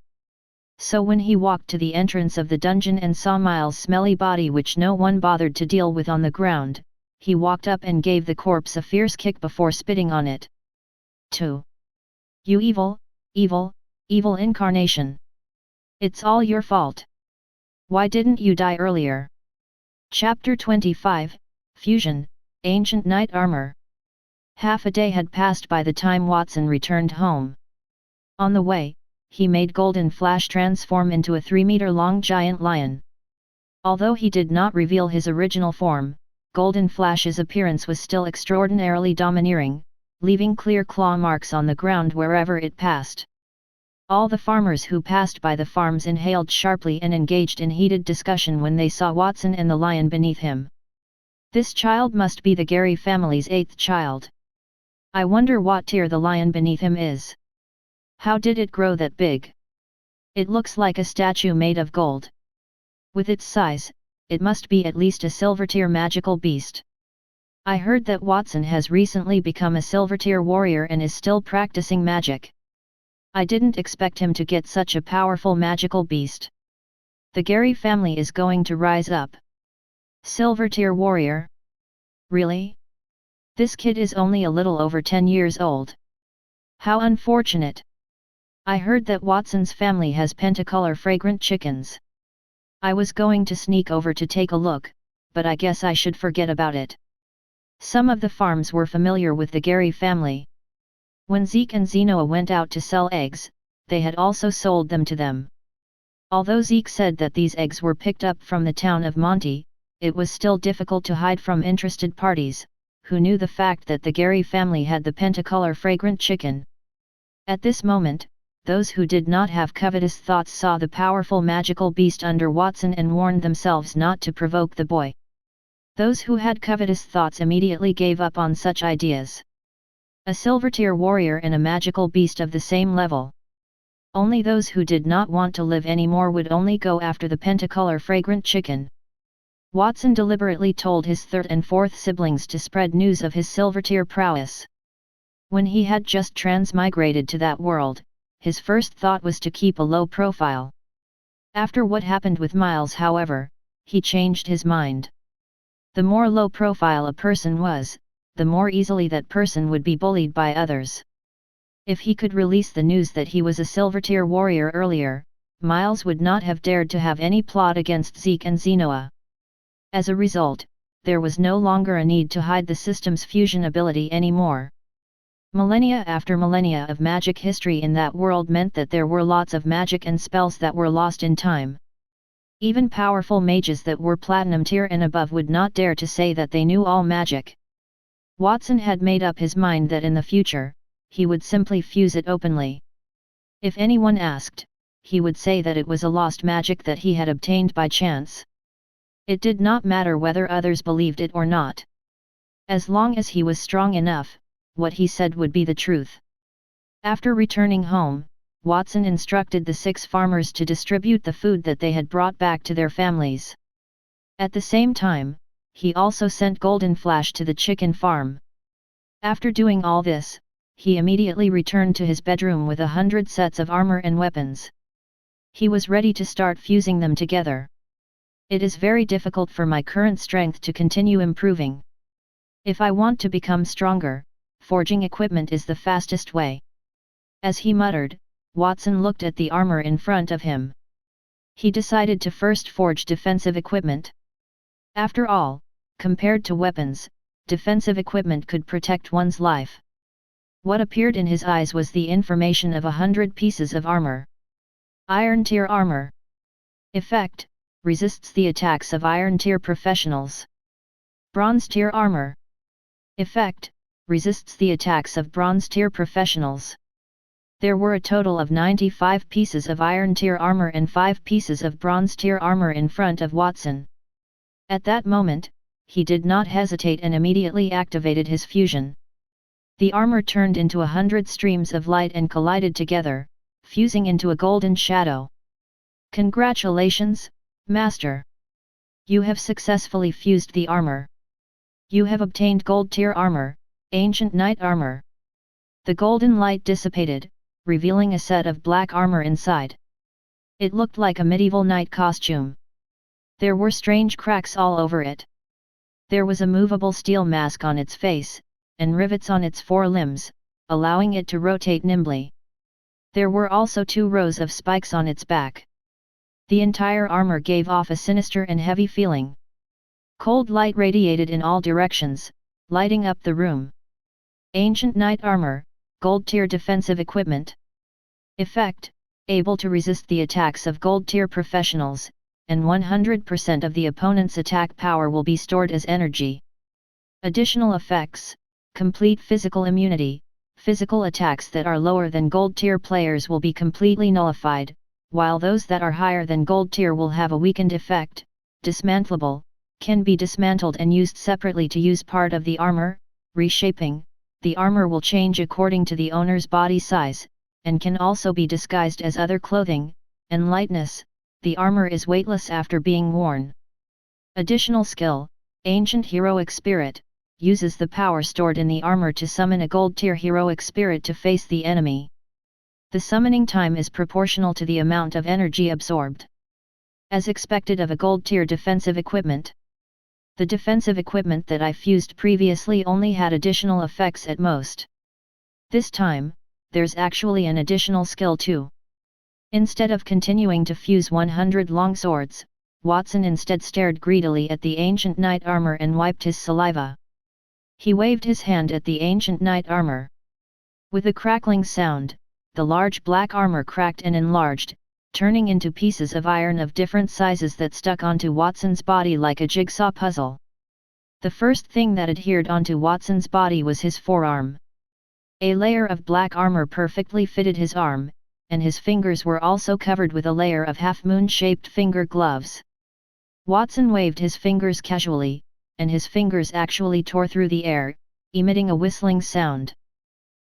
So when he walked to the entrance of the dungeon and saw Miles' smelly body, which no one bothered to deal with, on the ground, he walked up and gave the corpse a fierce kick before spitting on it. 2. "You evil, evil, evil incarnation! It's all your fault. Why didn't you die earlier?" Chapter 25, Fusion, Ancient Knight Armor. Half a day had passed by the time Watson returned home. On the way, he made Golden Flash transform into a 3-meter-long giant lion. Although he did not reveal his original form, Golden Flash's appearance was still extraordinarily domineering, leaving clear claw marks on the ground wherever it passed. All the farmers who passed by the farms inhaled sharply and engaged in heated discussion when they saw Watson and the lion beneath him. This child must be the Gary family's 8th child. I wonder what tier the lion beneath him is. How did it grow that big? It looks like a statue made of gold. With its size, it must be at least a silver tier magical beast. I heard that Watson has recently become a silver tier warrior and is still practicing magic. I didn't expect him to get such a powerful magical beast. The Gary family is going to rise up. Silver tier warrior? Really? This kid is only a little over 10 years old. How unfortunate. I heard that Watson's family has pentacolor fragrant chickens. I was going to sneak over to take a look, but I guess I should forget about it. Some of the farms were familiar with the Gary family. When Zeke and Zenoa went out to sell eggs, they had also sold them to them. Although Zeke said that these eggs were picked up from the town of Monty, it was still difficult to hide from interested parties, who knew the fact that the Gary family had the pentacolor fragrant chicken. At this moment, those who did not have covetous thoughts saw the powerful magical beast under Watson and warned themselves not to provoke the boy. Those who had covetous thoughts immediately gave up on such ideas. A silver tier warrior and a magical beast of the same level. Only those who did not want to live anymore would only go after the pentacolor fragrant chicken. Watson deliberately told his 3rd and 4th siblings to spread news of his silver tier prowess. When he had just transmigrated to that world, his first thought was to keep a low profile. After what happened with Miles, however, he changed his mind. The more low profile a person was, the more easily that person would be bullied by others. If he could release the news that he was a silver tier warrior earlier, Miles would not have dared to have any plot against Zeke and Zenoa. As a result, there was no longer a need to hide the system's fusion ability anymore. Millennia after millennia of magic history in that world meant that there were lots of magic and spells that were lost in time. Even powerful mages that were platinum tier and above would not dare to say that they knew all magic. Watson had made up his mind that in the future, he would simply fuse it openly. If anyone asked, he would say that it was a lost magic that he had obtained by chance. It did not matter whether others believed it or not. As long as he was strong enough, what he said would be the truth. After returning home, Watson instructed the 6 farmers to distribute the food that they had brought back to their families. At the same time, he also sent Golden Flash to the chicken farm. After doing all this, he immediately returned to his bedroom with 100 sets of armor and weapons. He was ready to start fusing them together. It is very difficult for my current strength to continue improving. If I want to become stronger, forging equipment is the fastest way. As he muttered, Watson looked at the armor in front of him. He decided to first forge defensive equipment. After all, compared to weapons, defensive equipment could protect one's life. What appeared in his eyes was the information of 100 pieces of armor. Iron tier armor. Effect: resists the attacks of iron tier professionals. Bronze tier armor. Effect: resists the attacks of bronze tier professionals. There were a total of 95 pieces of iron tier armor and 5 pieces of bronze tier armor in front of Watson. At that moment, he did not hesitate and immediately activated his fusion. The armor turned into 100 streams of light and collided together, fusing into a golden shadow. Congratulations, Master! You have successfully fused the armor. You have obtained gold tier armor, ancient knight armor. The golden light dissipated, revealing a set of black armor inside. It looked like a medieval knight costume. There were strange cracks all over it. There was a movable steel mask on its face, and rivets on its 4 limbs, allowing it to rotate nimbly. There were also 2 rows of spikes on its back. The entire armor gave off a sinister and heavy feeling. Cold light radiated in all directions, lighting up the room. Ancient Knight Armor, Gold Tier Defensive Equipment. Effect: able to resist the attacks of Gold Tier professionals, and 100% of the opponent's attack power will be stored as energy. Additional effects: complete physical immunity. Physical attacks that are lower than Gold Tier players will be completely nullified, while those that are higher than Gold Tier will have a weakened effect. Dismantleable, can be dismantled and used separately to use part of the armor. Reshaping, the armor will change according to the owner's body size, and can also be disguised as other clothing. And lightness, the armor is weightless after being worn. Additional skill: Ancient Heroic Spirit, uses the power stored in the armor to summon a Gold Tier heroic spirit to face the enemy. The summoning time is proportional to the amount of energy absorbed. As expected of a Gold Tier defensive equipment. The defensive equipment that I fused previously only had additional effects at most. This time, there's actually an additional skill too. Instead of continuing to fuse 100 longswords, Watson instead stared greedily at the Ancient Knight Armor and wiped his saliva. He waved his hand at the Ancient Knight Armor. With a crackling sound, the large black armor cracked and enlarged, turning into pieces of iron of different sizes that stuck onto Watson's body like a jigsaw puzzle. The first thing that adhered onto Watson's body was his forearm. A layer of black armor perfectly fitted his arm, and his fingers were also covered with a layer of half-moon-shaped finger gloves. Watson waved his fingers casually, and his fingers actually tore through the air, emitting a whistling sound.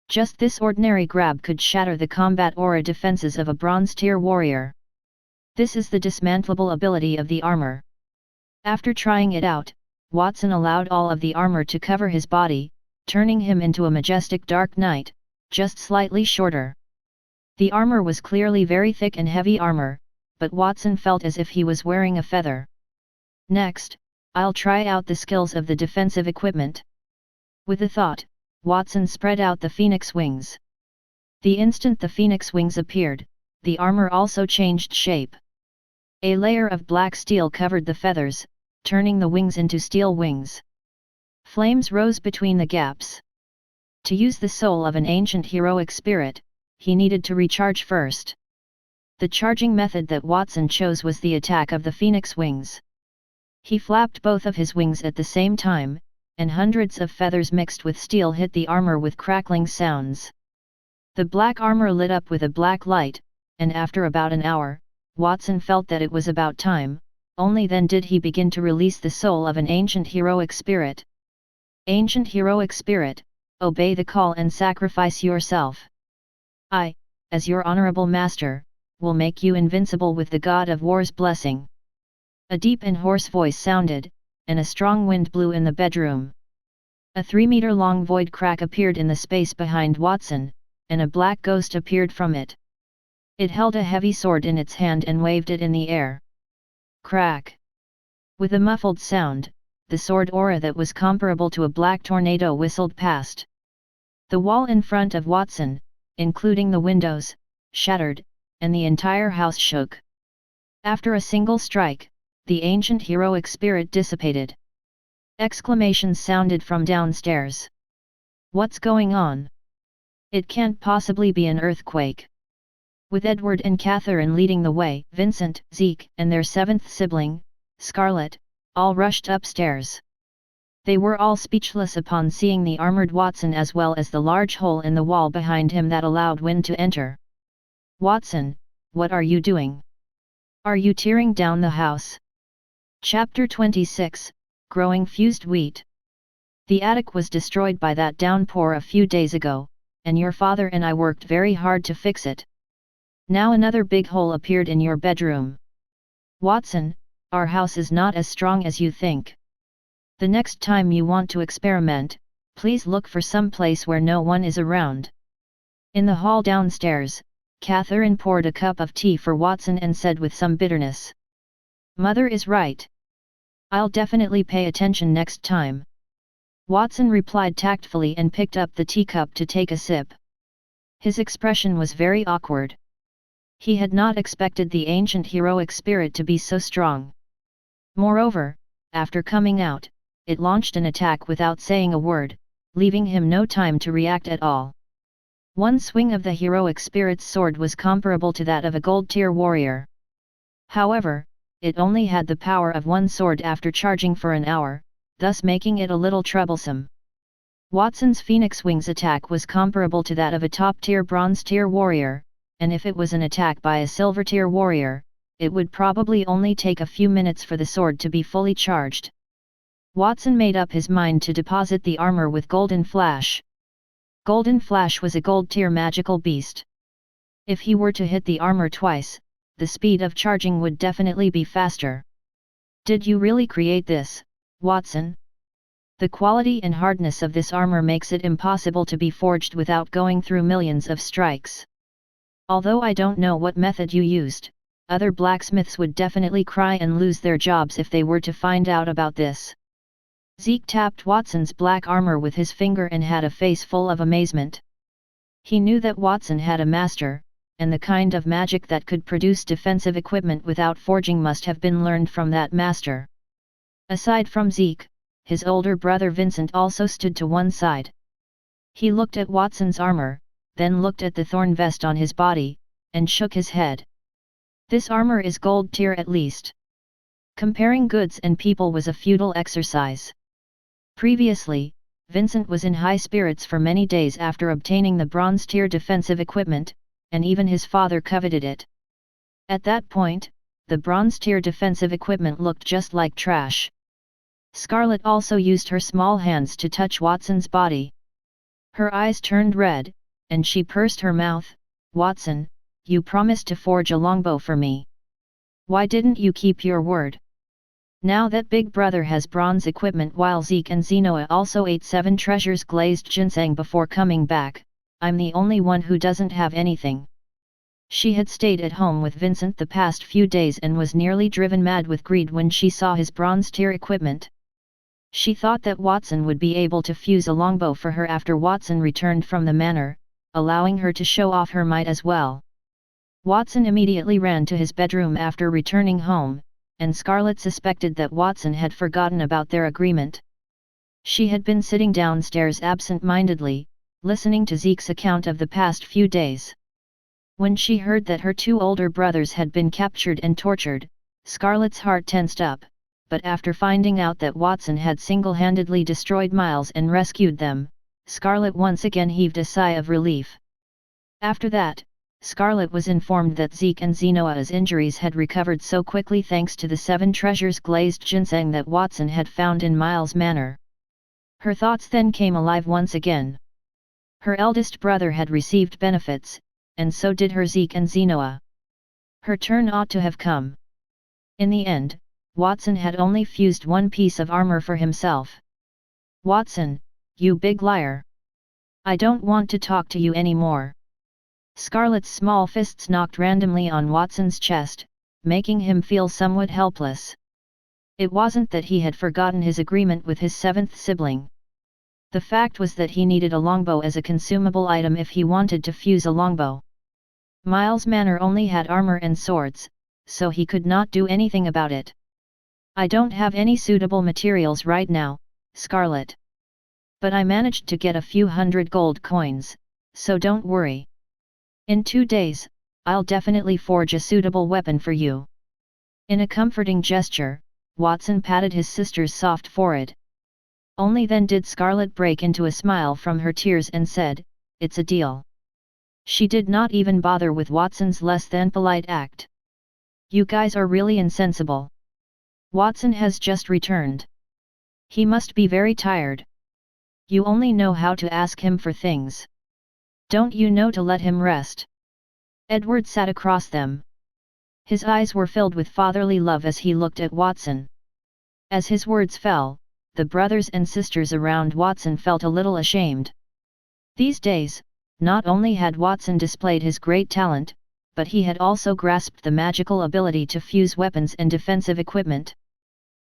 Just this ordinary grab could shatter the combat aura defenses of a bronze tier warrior. This is the dismantleable ability of the armor. After trying it out, Watson allowed all of the armor to cover his body, turning him into a majestic dark knight, just slightly shorter. The armor was clearly very thick and heavy armor, but Watson felt as if he was wearing a feather. Next, I'll try out the skills of the defensive equipment. With a thought, Watson spread out the phoenix wings. The instant the phoenix wings appeared, the armor also changed shape. A layer of black steel covered the feathers, turning the wings into steel wings. Flames rose between the gaps. To use the soul of an ancient heroic spirit, he needed to recharge first. The charging method that Watson chose was the attack of the phoenix wings. He flapped both of his wings at the same time, and hundreds of feathers mixed with steel hit the armor with crackling sounds. The black armor lit up with a black light, and after about an hour, Watson felt that it was about time. Only then did he begin to release the soul of an ancient heroic spirit. Ancient heroic spirit, obey the call and sacrifice yourself. I, as your honorable master, will make you invincible with the God of War's blessing. A deep and hoarse voice sounded, and a strong wind blew in the bedroom. A 3-meter-long void crack appeared in the space behind Watson, and a black ghost appeared from it. It held a heavy sword in its hand and waved it in the air. Crack! With a muffled sound, the sword aura that was comparable to a black tornado whistled past. The wall in front of Watson, including the windows, shattered, and the entire house shook. After a single strike, the ancient heroic spirit dissipated. Exclamations sounded from downstairs. What's going on? It can't possibly be an earthquake. With Edward and Catherine leading the way, Vincent, Zeke, and their 7th sibling, Scarlett, all rushed upstairs. They were all speechless upon seeing the armored Watson as well as the large hole in the wall behind him that allowed wind to enter. Watson, what are you doing? Are you tearing down the house? Chapter 26, Growing Fused Wheat. The attic was destroyed by that downpour a few days ago, and your father and I worked very hard to fix it. Now another big hole appeared in your bedroom. Watson, our house is not as strong as you think. The next time you want to experiment, please look for some place where no one is around. In the hall downstairs, Catherine poured a cup of tea for Watson and said with some bitterness. Mother is right. I'll definitely pay attention next time. Watson replied tactfully and picked up the teacup to take a sip. His expression was very awkward. He had not expected the ancient heroic spirit to be so strong. Moreover, after coming out, it launched an attack without saying a word, leaving him no time to react at all. One swing of the heroic spirit's sword was comparable to that of a gold-tier warrior. However, it only had the power of one sword after charging for an hour, thus making it a little troublesome. Watson's Phoenix Wings attack was comparable to that of a top-tier bronze-tier warrior, and if it was an attack by a silver-tier warrior, it would probably only take a few minutes for the sword to be fully charged. Watson made up his mind to deposit the armor with Golden Flash. Golden Flash was a gold-tier magical beast. If he were to hit the armor twice, the speed of charging would definitely be faster. Did you really create this, Watson? The quality and hardness of this armor makes it impossible to be forged without going through millions of strikes. Although I don't know what method you used, other blacksmiths would definitely cry and lose their jobs if they were to find out about this. Zeke tapped Watson's black armor with his finger and had a face full of amazement. He knew that Watson had a master, and the kind of magic that could produce defensive equipment without forging must have been learned from that master. Aside from Zeke, his older brother Vincent also stood to one side. He looked at Watson's armor, then looked at the thorn vest on his body, and shook his head. This armor is gold tier at least. Comparing goods and people was a futile exercise. Previously, Vincent was in high spirits for many days after obtaining the bronze tier defensive equipment, and even his father coveted it. At that point, the bronze tier defensive equipment looked just like trash. Scarlet also used her small hands to touch Watson's body. Her eyes turned red, and she pursed her mouth. Watson, you promised to forge a longbow for me. Why didn't you keep your word? Now that Big Brother has bronze equipment while Zeke and Zenoa also ate 7 treasures glazed ginseng before coming back, I'm the only one who doesn't have anything. She had stayed at home with Vincent the past few days and was nearly driven mad with greed when she saw his bronze tier equipment. She thought that Watson would be able to fuse a longbow for her after Watson returned from the manor, allowing her to show off her might as well. Watson immediately ran to his bedroom after returning home, and Scarlet suspected that Watson had forgotten about their agreement. She had been sitting downstairs absent-mindedly, listening to Zeke's account of the past few days. When she heard that her 2 older brothers had been captured and tortured, Scarlet's heart tensed up, but after finding out that Watson had single-handedly destroyed Miles and rescued them, Scarlet once again heaved a sigh of relief. After that, Scarlet was informed that Zeke and Zenoa's injuries had recovered so quickly thanks to the 7 treasures glazed ginseng that Watson had found in Miles' manor. Her thoughts then came alive once again. Her eldest brother had received benefits, and so did her Zeke and Zenoa. Her turn ought to have come. In the end, Watson had only fused 1 piece of armor for himself. Watson, you big liar! I don't want to talk to you anymore. Scarlet's small fists knocked randomly on Watson's chest, making him feel somewhat helpless. It wasn't that he had forgotten his agreement with his 7th sibling. The fact was that he needed a longbow as a consumable item if he wanted to fuse a longbow. Miles' manor only had armor and swords, so he could not do anything about it. I don't have any suitable materials right now, Scarlet. But I managed to get a few hundred gold coins, so don't worry. In 2 days, I'll definitely forge a suitable weapon for you. In a comforting gesture, Watson patted his sister's soft forehead. Only then did Scarlet break into a smile from her tears and said, "It's a deal." She did not even bother with Watson's less than polite act. You guys are really insensible. Watson has just returned. He must be very tired. You only know how to ask him for things. Don't you know to let him rest? Edward sat across them. His eyes were filled with fatherly love as he looked at Watson. As his words fell, the brothers and sisters around Watson felt a little ashamed. These days, not only had Watson displayed his great talent, but he had also grasped the magical ability to fuse weapons and defensive equipment.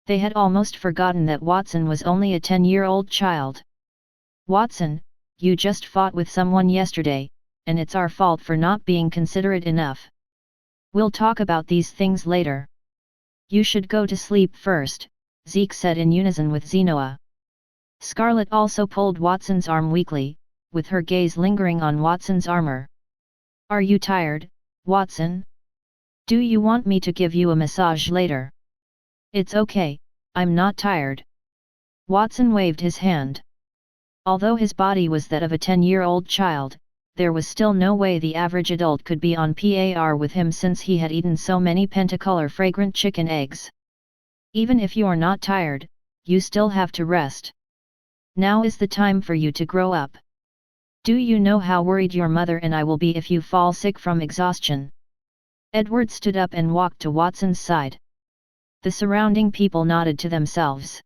They had almost forgotten that Watson was only a 10-year-old child. Watson, you just fought with someone yesterday, and it's our fault for not being considerate enough. We'll talk about these things later. You should go to sleep first, Zeke said in unison with Zenoa. Scarlet also pulled Watson's arm weakly, with her gaze lingering on Watson's armor. Are you tired, Watson? Do you want me to give you a massage later? It's okay, I'm not tired. Watson waved his hand. Although his body was that of a 10-year-old child, there was still no way the average adult could be on par with him since he had eaten so many pentacolor fragrant chicken eggs. Even if you're not tired, you still have to rest. Now is the time for you to grow up. Do you know how worried your mother and I will be if you fall sick from exhaustion? Edward stood up and walked to Watson's side. The surrounding people nodded to themselves.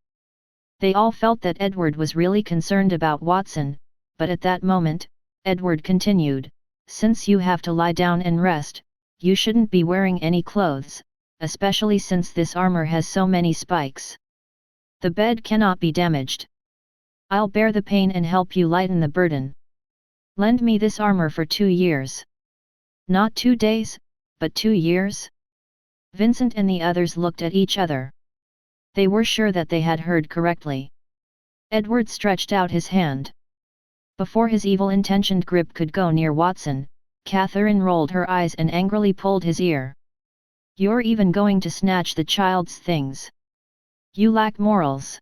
They all felt that Edward was really concerned about Watson, but at that moment, Edward continued, since you have to lie down and rest, you shouldn't be wearing any clothes, especially since this armor has so many spikes. The bed cannot be damaged. I'll bear the pain and help you lighten the burden. Lend me this armor for 2 years. Not 2 days, but 2 years? Vincent and the others looked at each other. They were sure that they had heard correctly. Edward stretched out his hand. Before his evil-intentioned grip could go near Watson, Catherine rolled her eyes and angrily pulled his ear. You're even going to snatch the child's things. You lack morals.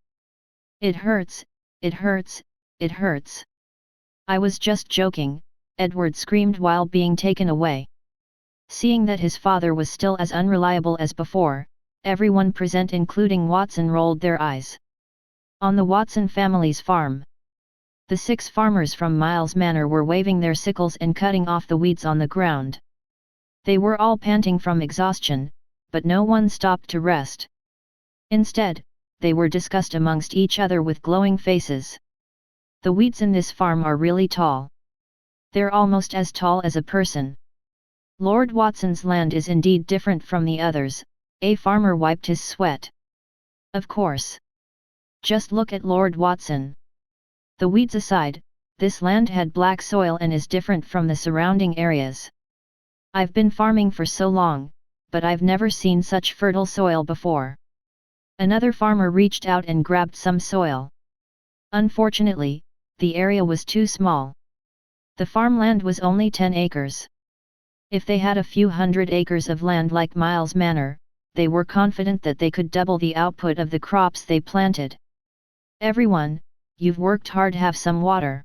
It hurts, it hurts, it hurts. I was just joking, Edward screamed while being taken away. Seeing that his father was still as unreliable as before, everyone present including Watson rolled their eyes. On the Watson family's farm, the 6 farmers from Miles Manor were waving their sickles and cutting off the weeds on the ground. They were all panting from exhaustion, but no one stopped to rest. Instead, they were discussed amongst each other with glowing faces. The weeds in this farm are really tall. They're almost as tall as a person. Lord Watson's land is indeed different from the others, a farmer wiped his sweat. Of course. Just look at Lord Watson. The weeds aside, this land had black soil and is different from the surrounding areas. I've been farming for so long, but I've never seen such fertile soil before. Another farmer reached out and grabbed some soil. Unfortunately, the area was too small. The farmland was only 10 acres. If they had a few hundred acres of land like Miles Manor, they were confident that they could double the output of the crops they planted. Everyone, you've worked hard, have some water.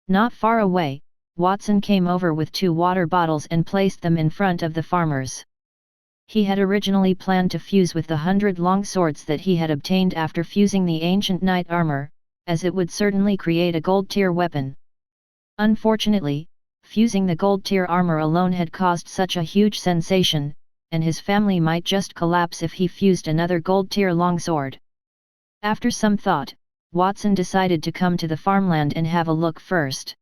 Not far away, Watson came over with 2 water bottles and placed them in front of the farmers. He had originally planned to fuse with the 100 long swords that he had obtained after fusing the ancient knight armor, as it would certainly create a gold-tier weapon. Unfortunately, fusing the gold-tier armor alone had caused such a huge sensation, and his family might just collapse if he fused another gold-tier longsword. After some thought, Watson decided to come to the farmland and have a look first.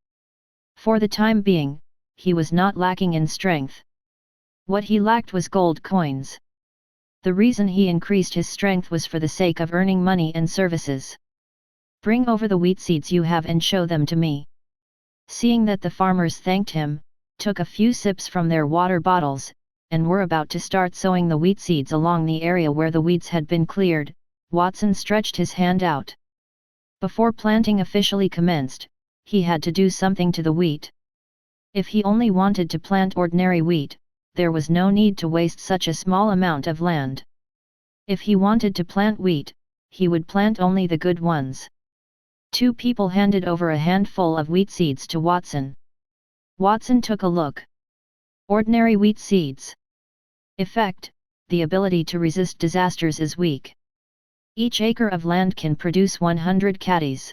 For the time being, he was not lacking in strength. What he lacked was gold coins. The reason he increased his strength was for the sake of earning money and services. Bring over the wheat seeds you have and show them to me. Seeing that the farmers thanked him, took a few sips from their water bottles, and were about to start sowing the wheat seeds along the area where the weeds had been cleared, Watson stretched his hand out. Before planting officially commenced, he had to do something to the wheat. If he only wanted to plant ordinary wheat, there was no need to waste such a small amount of land. If he wanted to plant wheat, he would plant only the good ones. 2 people handed over a handful of wheat seeds to Watson. Watson took a look. Ordinary wheat seeds. Effect: the ability to resist disasters is weak. Each acre of land can produce 100 catties.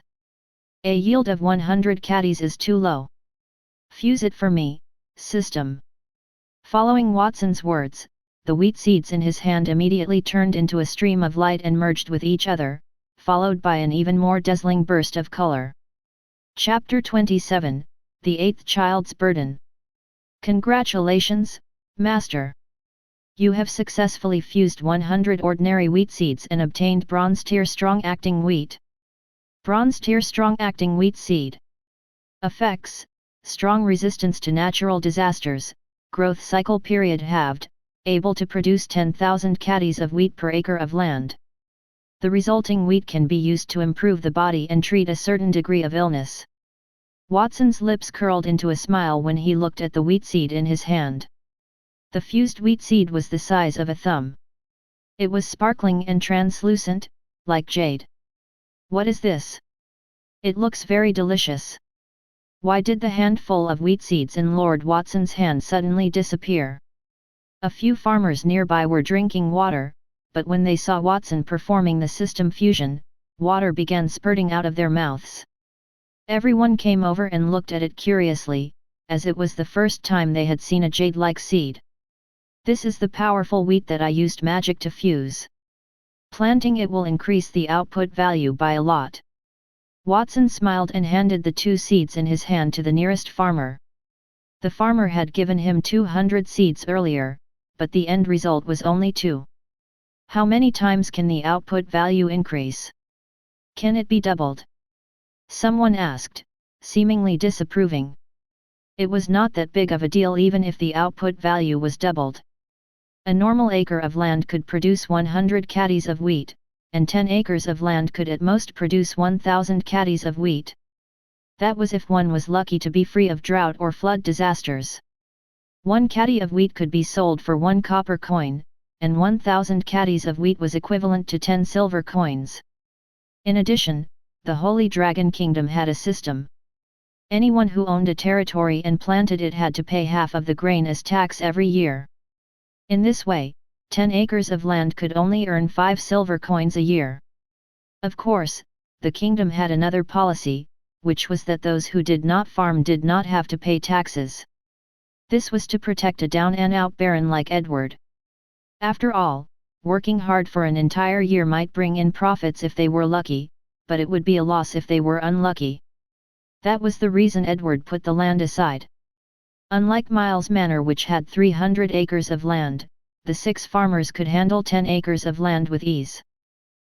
A yield of 100 catties is too low. Fuse it for me, system. Following Watson's words, the wheat seeds in his hand immediately turned into a stream of light and merged with each other, followed by an even more dazzling burst of color. Chapter 27, The 8th Child's Burden. Congratulations, Master! You have successfully fused 100 ordinary wheat seeds and obtained bronze-tier strong-acting wheat. Bronze-tier strong-acting wheat seed. Effects: strong resistance to natural disasters, growth cycle period halved, able to produce 10,000 catties of wheat per acre of land. The resulting wheat can be used to improve the body and treat a certain degree of illness. Watson's lips curled into a smile when he looked at the wheat seed in his hand. The fused wheat seed was the size of a thumb. It was sparkling and translucent, like jade. What is this? It looks very delicious. Why did the handful of wheat seeds in Lord Watson's hand suddenly disappear? A few farmers nearby were drinking water, but when they saw Watson performing the system fusion, water began spurting out of their mouths. Everyone came over and looked at it curiously, as it was the first time they had seen a jade-like seed. This is the powerful wheat that I used magic to fuse. Planting it will increase the output value by a lot. Watson smiled and handed the 2 seeds in his hand to the nearest farmer. The farmer had given him 200 seeds earlier, but the end result was only 2. How many times can the output value increase? Can it be doubled? Someone asked, seemingly disapproving. It was not that big of a deal even if the output value was doubled. A normal acre of land could produce 100 caddies of wheat, and 10 acres of land could at most produce 1,000 caddies of wheat. That was if one was lucky to be free of drought or flood disasters. 1 caddy of wheat could be sold for 1 copper coin, and 1,000 caddies of wheat was equivalent to 10 silver coins. In addition, the Holy Dragon Kingdom had a system. Anyone who owned a territory and planted it had to pay half of the grain as tax every year. In this way, 10 acres of land could only earn 5 silver coins a year. Of course, the kingdom had another policy, which was that those who did not farm did not have to pay taxes. This was to protect a down-and-out baron like Edward. After all, working hard for an entire year might bring in profits if they were lucky, but it would be a loss if they were unlucky. That was the reason Edward put the land aside. Unlike Miles Manor, which had 300 acres of land, the 6 farmers could handle 10 acres of land with ease.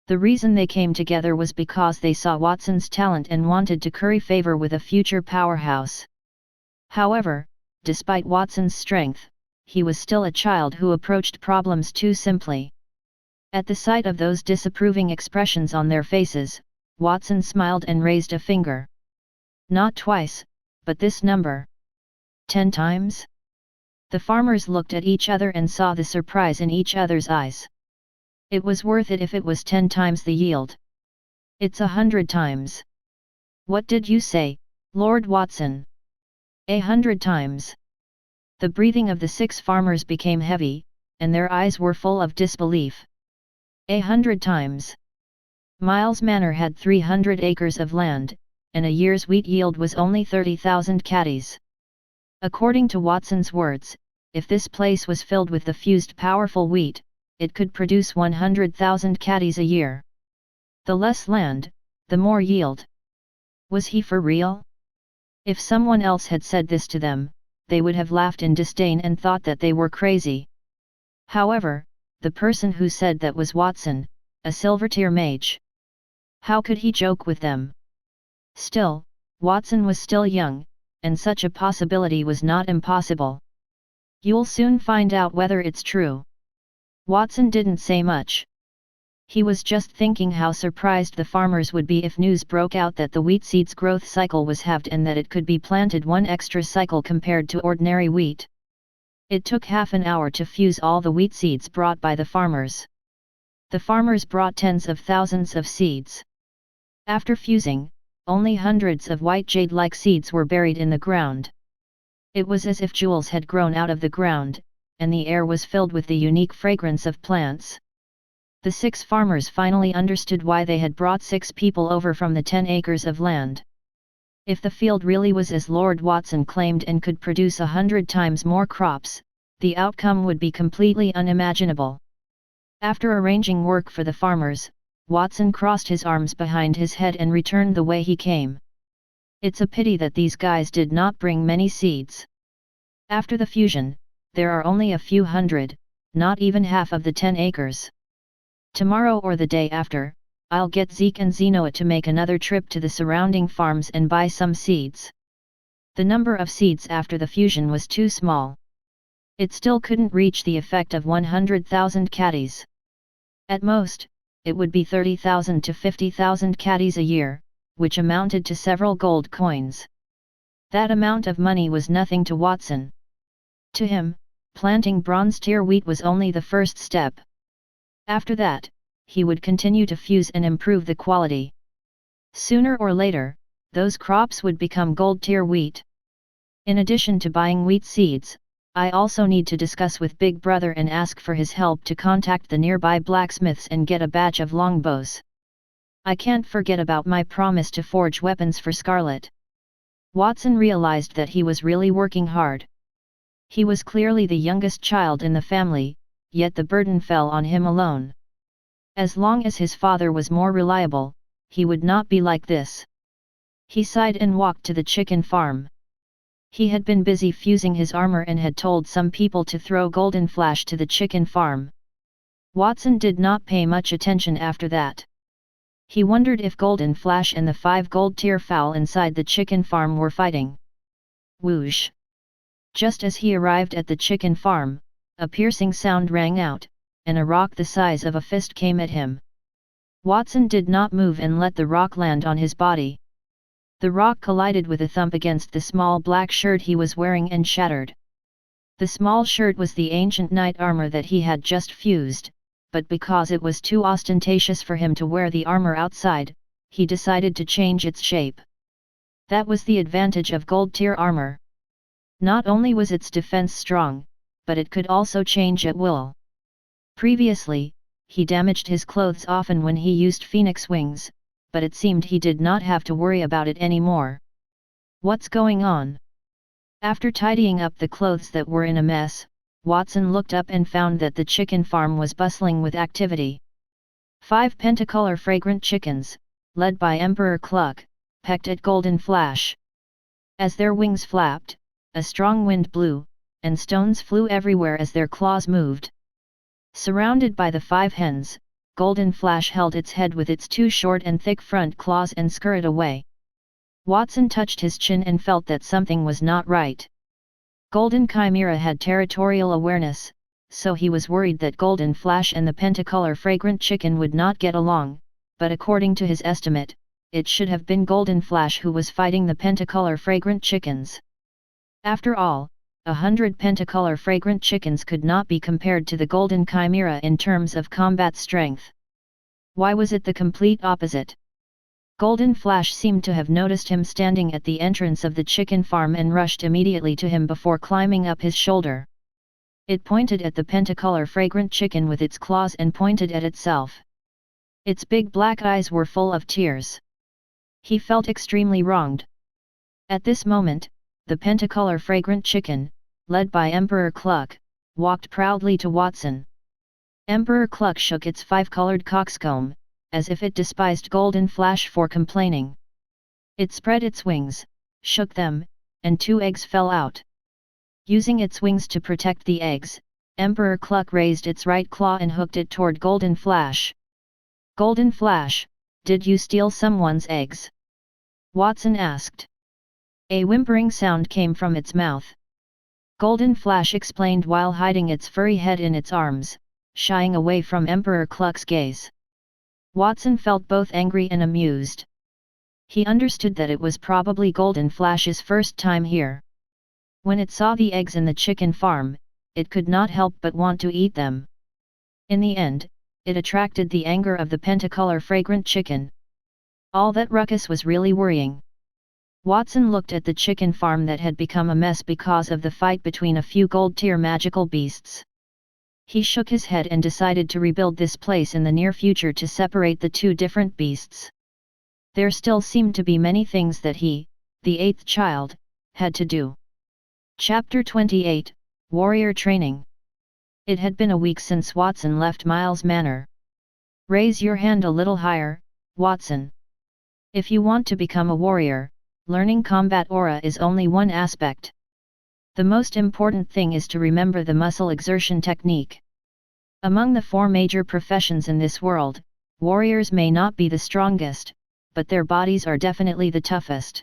The reason they came together was because they saw Watson's talent and wanted to curry favor with a future powerhouse. However, despite Watson's strength, he was still a child who approached problems too simply. At the sight of those disapproving expressions on their faces, Watson smiled and raised a finger. Not twice, but this number. 10 times? The farmers looked at each other and saw the surprise in each other's eyes. It was worth it if it was 10 times the yield. It's 100 times. What did you say, Lord Watson? 100 times. The breathing of the 6 farmers became heavy, and their eyes were full of disbelief. 100 times. Miles Manor had 300 acres of land, and a year's wheat yield was only 30,000 caddies. According to Watson's words, if this place was filled with the fused powerful wheat, it could produce 100,000 caddies a year. The less land, the more yield. Was he for real? If someone else had said this to them, they would have laughed in disdain and thought that they were crazy. However, the person who said that was Watson, a silver-tier mage. How could he joke with them? Still, Watson was still young, and such a possibility was not impossible. You'll soon find out whether it's true. Watson didn't say much. He was just thinking how surprised the farmers would be if news broke out that the wheat seed's growth cycle was halved and that it could be planted 1 extra cycle compared to ordinary wheat. It took half an hour to fuse all the wheat seeds brought by the farmers. The farmers brought tens of thousands of seeds. After fusing, only hundreds of white jade-like seeds were buried in the ground. It was as if jewels had grown out of the ground, and the air was filled with the unique fragrance of plants. The 6 farmers finally understood why they had brought 6 people over from the 10 acres of land. If the field really was as Lord Watson claimed and could produce 100 times more crops, the outcome would be completely unimaginable. After arranging work for the farmers, Watson crossed his arms behind his head and returned the way he came. It's a pity that these guys did not bring many seeds. After the fusion, there are only a few hundred, not even half of the 10 acres. Tomorrow or the day after, I'll get Zeke and Zenoa to make another trip to the surrounding farms and buy some seeds. The number of seeds after the fusion was too small. It still couldn't reach the effect of 100,000 caddies. At most, it would be 30,000 to 50,000 catties a year, which amounted to several gold coins. That amount of money was nothing to Watson. To him, planting bronze tier wheat was only the first step. After that, he would continue to fuse and improve the quality. Sooner or later, those crops would become gold tier wheat. In addition to buying wheat seeds, I also need to discuss with Big Brother and ask for his help to contact the nearby blacksmiths and get a batch of longbows. I can't forget about my promise to forge weapons for Scarlet. Watson realized that he was really working hard. He was clearly the youngest child in the family, yet the burden fell on him alone. As long as his father was more reliable, he would not be like this. He sighed and walked to the chicken farm. He had been busy fusing his armor and had told some people to throw Golden Flash to the chicken farm. Watson did not pay much attention after that. He wondered if Golden Flash and the 5 gold tier fowl inside the chicken farm were fighting. Whoosh! Just as he arrived at the chicken farm, a piercing sound rang out, and a rock the size of a fist came at him. Watson did not move and let the rock land on his body. The rock collided with a thump against the small black shirt he was wearing and shattered. The small shirt was the ancient knight armor that he had just fused, but because it was too ostentatious for him to wear the armor outside, he decided to change its shape. That was the advantage of gold tier armor. Not only was its defense strong, but it could also change at will. Previously, he damaged his clothes often when he used phoenix wings, but it seemed he did not have to worry about it anymore. What's going on? After tidying up the clothes that were in a mess, Watson looked up and found that the chicken farm was bustling with activity. 5 pentacolor fragrant chickens, led by Emperor Cluck, pecked at Golden Flash. As their wings flapped, a strong wind blew, and stones flew everywhere as their claws moved. Surrounded by the 5 hens, Golden Flash held its head with its 2 short and thick front claws and scurried away. Watson touched his chin and felt that something was not right. Golden Chimera had territorial awareness, so he was worried that Golden Flash and the pentacolor fragrant chicken would not get along, but according to his estimate, it should have been Golden Flash who was fighting the pentacolor fragrant chickens. After all, 100 pentacolor fragrant chickens could not be compared to the Golden Chimera in terms of combat strength. Why was it the complete opposite? Golden Flash seemed to have noticed him standing at the entrance of the chicken farm and rushed immediately to him before climbing up his shoulder. It pointed at the pentacolor fragrant chicken with its claws and pointed at itself. Its big black eyes were full of tears. He felt extremely wronged. At this moment, the pentacolor fragrant chicken, led by Emperor Cluck, walked proudly to Watson. Emperor Cluck shook its 5-colored coxcomb, as if it despised Golden Flash for complaining. It spread its wings, shook them, and 2 eggs fell out. Using its wings to protect the eggs, Emperor Cluck raised its right claw and hooked it toward Golden Flash. Golden Flash, did you steal someone's eggs? Watson asked. A whimpering sound came from its mouth. Golden Flash explained while hiding its furry head in its arms, shying away from Emperor Cluck's gaze. Watson felt both angry and amused. He understood that it was probably Golden Flash's first time here. When it saw the eggs in the chicken farm, it could not help but want to eat them. In the end, it attracted the anger of the pentacolor fragrant chicken. All that ruckus was really worrying. Watson looked at the chicken farm that had become a mess because of the fight between a few gold-tier magical beasts. He shook his head and decided to rebuild this place in the near future to separate the 2 different beasts. There still seemed to be many things that he, the 8th child, had to do. Chapter 28, Warrior Training. It had been a week since Watson left Miles Manor. Raise your hand a little higher, Watson. If you want to become a warrior, learning combat aura is only one aspect. The most important thing is to remember the muscle exertion technique. Among the 4 major professions in this world, warriors may not be the strongest, but their bodies are definitely the toughest.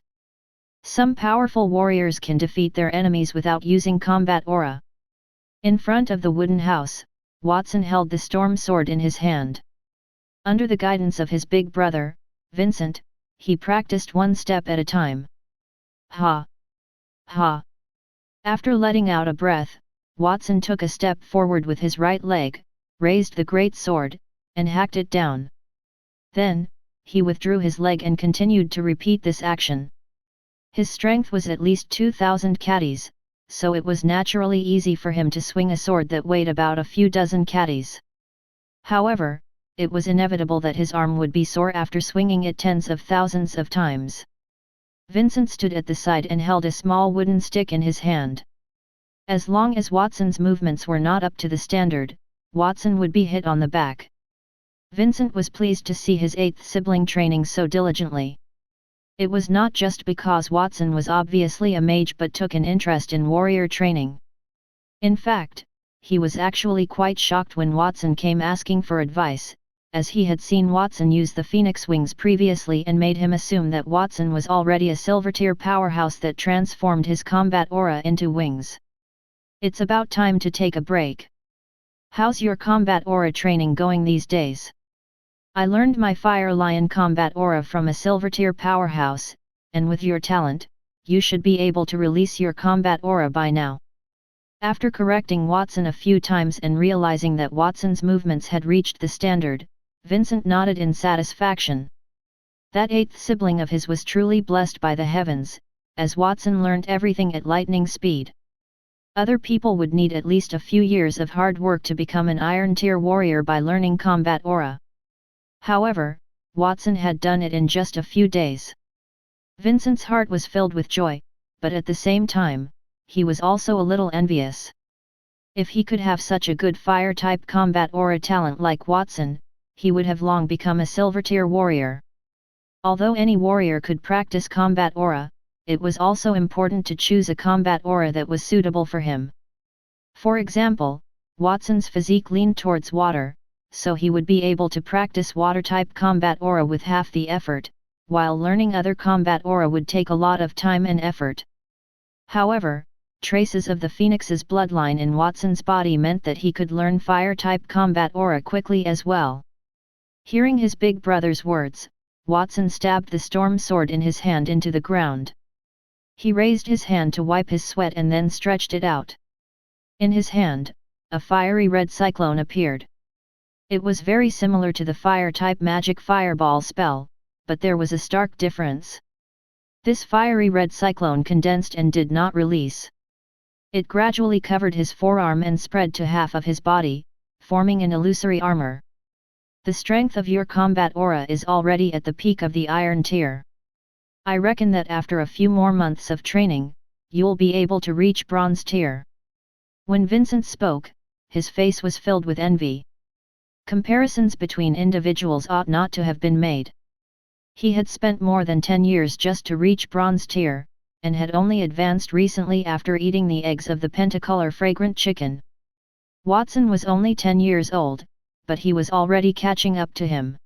Some powerful warriors can defeat their enemies without using combat aura. In front of the wooden house, Watson held the storm sword in his hand. Under the guidance of his big brother, Vincent, he practiced one step at a time. Ha! Ha! After letting out a breath, Watson took a step forward with his right leg, raised the great sword, and hacked it down. Then, he withdrew his leg and continued to repeat this action. His strength was at least 2,000 catties, so it was naturally easy for him to swing a sword that weighed about a few dozen catties. However, it was inevitable that his arm would be sore after swinging it tens of thousands of times. Vincent stood at the side and held a small wooden stick in his hand. As long as Watson's movements were not up to the standard, Watson would be hit on the back. Vincent was pleased to see his eighth sibling training so diligently. It was not just because Watson was obviously a mage but took an interest in warrior training. In fact, he was actually quite shocked when Watson came asking for advice, as he had seen Watson use the phoenix wings previously and made him assume that Watson was already a silver-tier powerhouse that transformed his combat aura into wings. It's about time to take a break. How's your combat aura training going these days? I learned my Fire Lion combat aura from a silver-tier powerhouse, and with your talent, you should be able to release your combat aura by now. After correcting Watson a few times and realizing that Watson's movements had reached the standard, Vincent nodded in satisfaction. That eighth sibling of his was truly blessed by the heavens, as Watson learned everything at lightning speed. Other people would need at least a few years of hard work to become an Iron-tier warrior by learning combat aura. However, Watson had done it in just a few days. Vincent's heart was filled with joy, but at the same time, he was also a little envious. If he could have such a good fire-type combat aura talent like Watson, he would have long become a silver-tier warrior. Although any warrior could practice combat aura, it was also important to choose a combat aura that was suitable for him. For example, Watson's physique leaned towards water, so he would be able to practice water-type combat aura with half the effort, while learning other combat aura would take a lot of time and effort. However, traces of the Phoenix's bloodline in Watson's body meant that he could learn fire-type combat aura quickly as well. Hearing his big brother's words, Watson stabbed the storm sword in his hand into the ground. He raised his hand to wipe his sweat and then stretched it out. In his hand, a fiery red cyclone appeared. It was very similar to the fire-type magic fireball spell, but there was a stark difference. This fiery red cyclone condensed and did not release. It gradually covered his forearm and spread to half of his body, forming an illusory armor. The strength of your combat aura is already at the peak of the Iron tier. I reckon that after a few more months of training, you'll be able to reach Bronze tier. When Vincent spoke, his face was filled with envy. Comparisons between individuals ought not to have been made. He had spent more than 10 years just to reach Bronze tier, and had only advanced recently after eating the eggs of the pentacolor fragrant chicken. Watson was only 10 years old, but he was already catching up to him.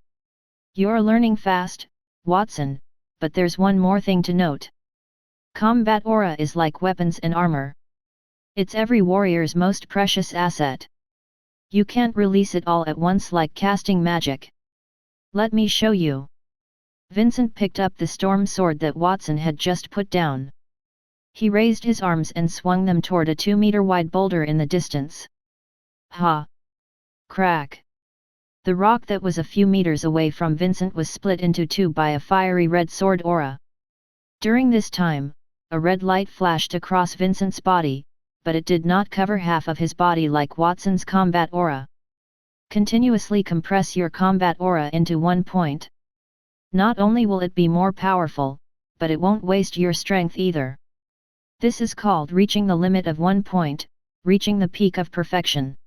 You're learning fast, Watson, but there's one more thing to note. Combat aura is like weapons and armor. It's every warrior's most precious asset. You can't release it all at once like casting magic. Let me show you. Vincent picked up the storm sword that Watson had just put down. He raised his arms and swung them toward a 2-meter-wide boulder in the distance. Ha! Crack! The rock that was a few meters away from Vincent was split into two by a fiery red sword aura. During this time, a red light flashed across Vincent's body, but it did not cover half of his body like Watson's combat aura. Continuously compress your combat aura into one point. Not only will it be more powerful, but it won't waste your strength either. This is called reaching the limit of one point, reaching the peak of perfection.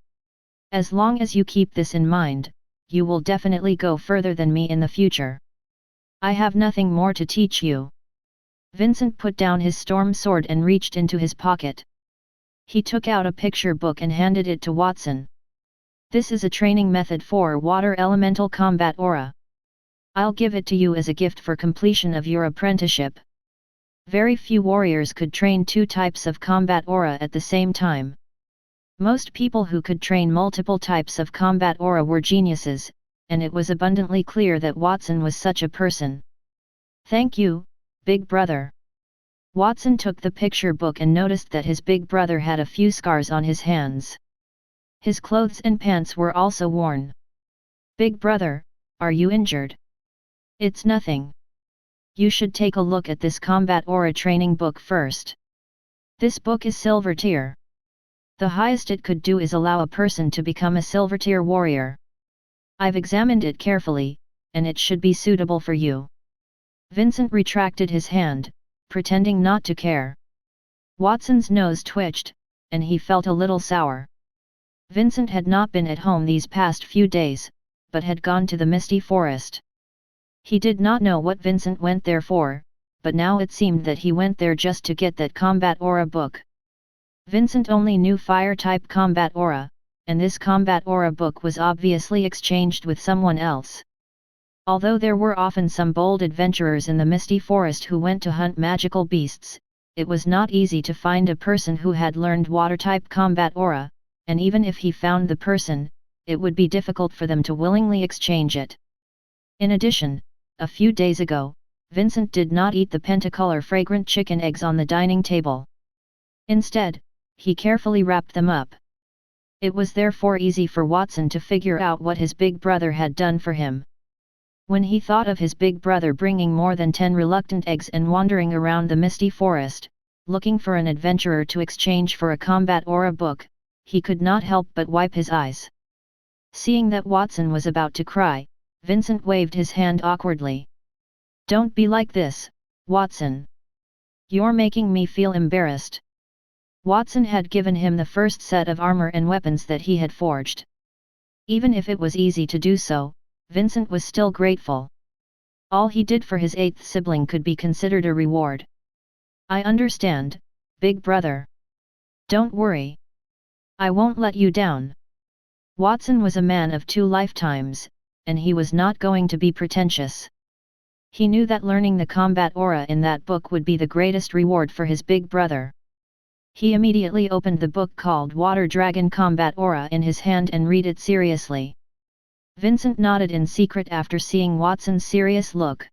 As long as you keep this in mind, you will definitely go further than me in the future. I have nothing more to teach you. Vincent put down his storm sword and reached into his pocket. He took out a picture book and handed it to Watson. This is a training method for water elemental combat aura. I'll give it to you as a gift for completion of your apprenticeship. Very few warriors could train two types of combat aura at the same time. Most people who could train multiple types of combat aura were geniuses, and it was abundantly clear that Watson was such a person. "Thank you, Big Brother." Watson took the picture book and noticed that his big brother had a few scars on his hands. His clothes and pants were also worn. "Big Brother, are you injured?" "It's nothing. You should take a look at this combat aura training book first. This book is silver tier. The highest it could do is allow a person to become a silver tier warrior. I've examined it carefully, and it should be suitable for you." Vincent retracted his hand, pretending not to care. Watson's nose twitched, and he felt a little sour. Vincent had not been at home these past few days, but had gone to the misty forest. He did not know what Vincent went there for, but now it seemed that he went there just to get that combat aura book. Vincent only knew fire-type combat aura, and this combat aura book was obviously exchanged with someone else. Although there were often some bold adventurers in the misty forest who went to hunt magical beasts, it was not easy to find a person who had learned water-type combat aura, and even if he found the person, it would be difficult for them to willingly exchange it. In addition, a few days ago, Vincent did not eat the pentacolor fragrant chicken eggs on the dining table. Instead, he carefully wrapped them up. It was therefore easy for Watson to figure out what his big brother had done for him. When he thought of his big brother bringing more than 10 reluctant eggs and wandering around the misty forest, looking for an adventurer to exchange for a combat aura book, he could not help but wipe his eyes. Seeing that Watson was about to cry, Vincent waved his hand awkwardly. "Don't be like this, Watson. You're making me feel embarrassed." Watson had given him the first set of armor and weapons that he had forged. Even if it was easy to do so, Vincent was still grateful. All he did for his eighth sibling could be considered a reward. "I understand, Big Brother. Don't worry. I won't let you down." Watson was a man of 2 lifetimes, and he was not going to be pretentious. He knew that learning the combat aura in that book would be the greatest reward for his big brother. He immediately opened the book called Water Dragon Combat Aura in his hand and read it seriously. Vincent nodded in secret after seeing Watson's serious look.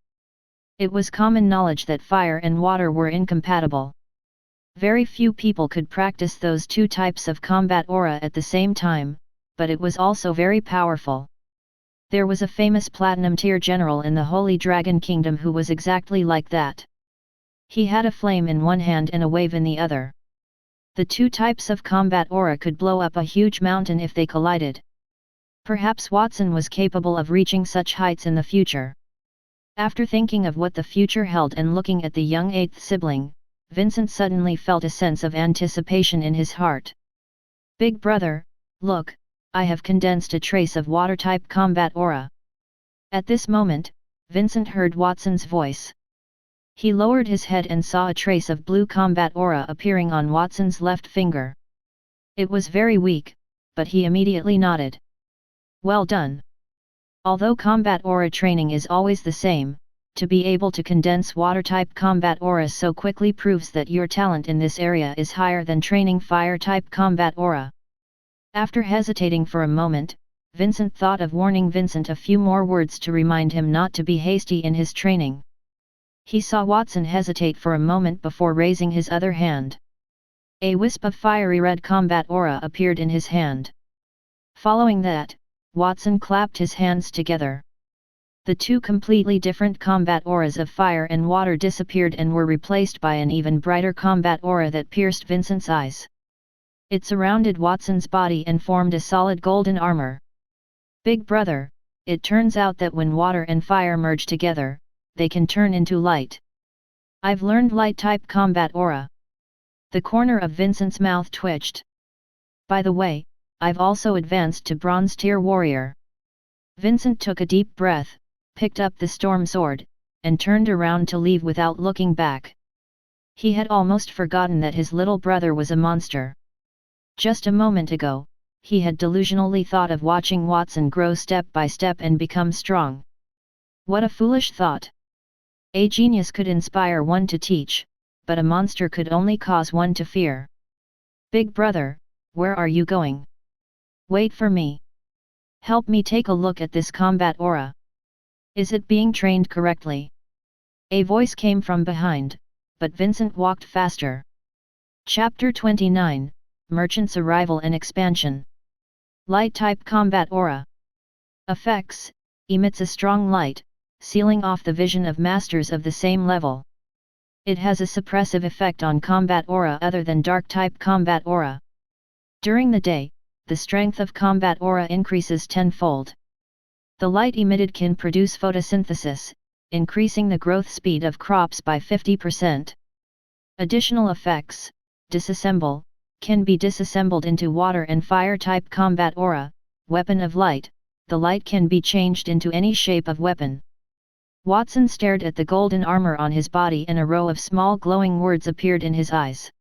It was common knowledge that fire and water were incompatible. Very few people could practice those 2 types of combat aura at the same time, but it was also very powerful. There was a famous platinum tier general in the Holy Dragon Kingdom who was exactly like that. He had a flame in one hand and a wave in the other. The 2 types of combat aura could blow up a huge mountain if they collided. Perhaps Watson was capable of reaching such heights in the future. After thinking of what the future held and looking at the young 8th sibling, Vincent suddenly felt a sense of anticipation in his heart. "Big Brother, look, I have condensed a trace of water-type combat aura." At this moment, Vincent heard Watson's voice. He lowered his head and saw a trace of blue combat aura appearing on Watson's left finger. It was very weak, but he immediately nodded. "Well done." Although combat aura training is always the same, to be able to condense water-type combat aura so quickly proves that your talent in this area is higher than training fire-type combat aura. After hesitating for a moment, Vincent thought of warning Vincent a few more words to remind him not to be hasty in his training. He saw Watson hesitate for a moment before raising his other hand. A wisp of fiery red combat aura appeared in his hand. Following that, Watson clapped his hands together. The 2 completely different combat auras of fire and water disappeared and were replaced by an even brighter combat aura that pierced Vincent's eyes. It surrounded Watson's body and formed a solid golden armor. "Big Brother, it turns out that when water and fire merge together, they can turn into light. I've learned light-type combat aura." The corner of Vincent's mouth twitched. "By the way, I've also advanced to bronze tier warrior." Vincent took a deep breath, picked up the storm sword, and turned around to leave without looking back. He had almost forgotten that his little brother was a monster. Just a moment ago, he had delusionally thought of watching Watson grow step by step and become strong. What a foolish thought! A genius could inspire one to teach, but a monster could only cause one to fear. "Big Brother, where are you going?" "Wait for me." Help me take a look at this combat aura. Is it being trained correctly? A voice came from behind, but Vincent walked faster. Chapter 29, Merchant's Arrival and Expansion. Light-type combat aura. Effects, emits a strong light, sealing off the vision of masters of the same level. It has a suppressive effect on combat aura other than dark-type combat aura. During the day, the strength of combat aura increases tenfold. The light emitted can produce photosynthesis, increasing the growth speed of crops by 50%. Additional effects, disassemble, can be disassembled into water and fire-type combat aura, weapon of light. The light can be changed into any shape of weapon. Watson stared at the golden armor on his body and a row of small glowing words appeared in his eyes.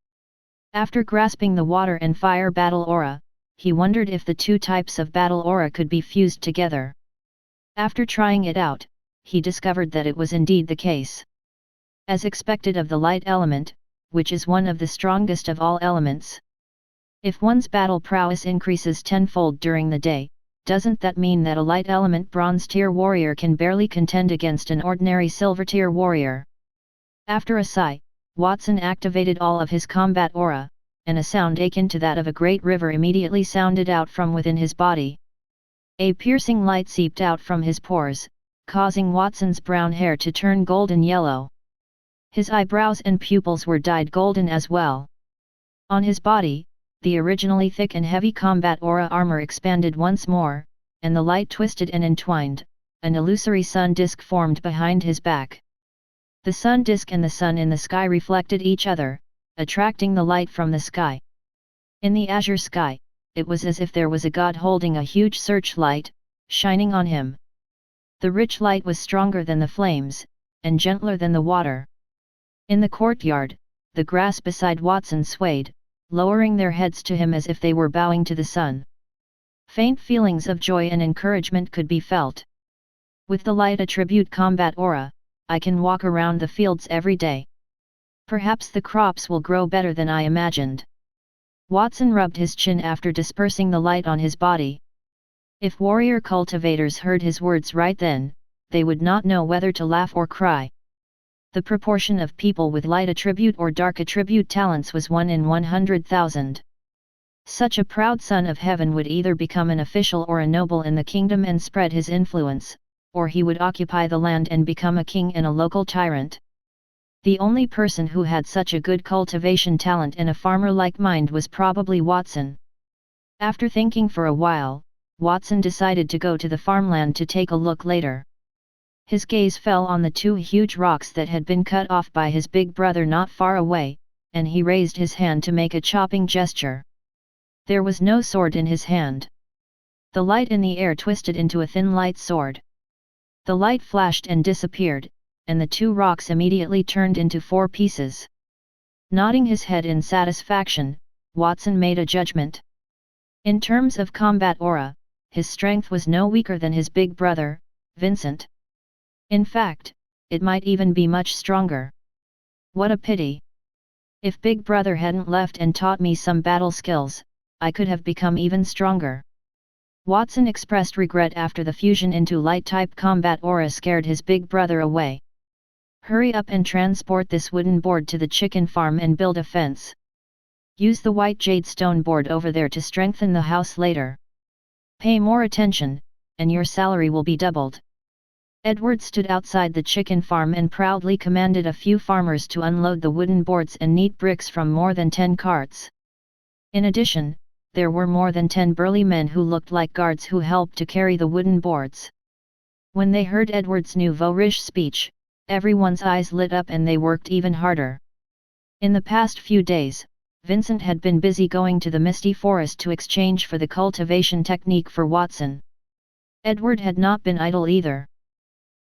After grasping the water and fire battle aura, he wondered if the two types of battle aura could be fused together. After trying it out, he discovered that it was indeed the case. As expected of the light element, which is one of the strongest of all elements. If one's battle prowess increases tenfold during the day, doesn't that mean that a light element bronze tier warrior can barely contend against an ordinary silver tier warrior? After a sigh, Watson activated all of his combat aura, and a sound akin to that of a great river immediately sounded out from within his body. A piercing light seeped out from his pores, causing Watson's brown hair to turn golden yellow. His eyebrows and pupils were dyed golden as well. On his body, the originally thick and heavy combat aura armor expanded once more, and the light twisted and entwined. An illusory sun disk formed behind his back. The sun disk and the sun in the sky reflected each other, attracting the light from the sky. In the azure sky, it was as if there was a god holding a huge searchlight, shining on him. The rich light was stronger than the flames, and gentler than the water. In the courtyard, the grass beside Watson swayed, lowering their heads to him as if they were bowing to the sun. Faint feelings of joy and encouragement could be felt. With the light attribute combat aura, I can walk around the fields every day. Perhaps the crops will grow better than I imagined. Watson rubbed his chin after dispersing the light on his body. If warrior cultivators heard his words right then, they would not know whether to laugh or cry. The proportion of people with light attribute or dark attribute talents was 1 in 100,000. Such a proud son of heaven would either become an official or a noble in the kingdom and spread his influence, or he would occupy the land and become a king and a local tyrant. The only person who had such a good cultivation talent and a farmer-like mind was probably Watson. After thinking for a while, Watson decided to go to the farmland to take a look later. His gaze fell on the two huge rocks that had been cut off by his big brother not far away, and he raised his hand to make a chopping gesture. There was no sword in his hand. The light in the air twisted into a thin light sword. The light flashed and disappeared, and the two rocks immediately turned into 4 pieces. Nodding his head in satisfaction, Watson made a judgment. In terms of combat aura, his strength was no weaker than his big brother, Vincent. In fact, it might even be much stronger. What a pity! If Big Brother hadn't left and taught me some battle skills, I could have become even stronger. Watson expressed regret after the fusion into light-type combat aura scared his big brother away. Hurry up and transport this wooden board to the chicken farm and build a fence. Use the white jade stone board over there to strengthen the house later. Pay more attention, and your salary will be doubled. Edward stood outside the chicken farm and proudly commanded a few farmers to unload the wooden boards and neat bricks from more than 10 carts. In addition, there were more than 10 burly men who looked like guards who helped to carry the wooden boards. When they heard Edward's nouveau-riche speech, everyone's eyes lit up and they worked even harder. In the past few days, Vincent had been busy going to the misty forest to exchange for the cultivation technique for Watson. Edward had not been idle either.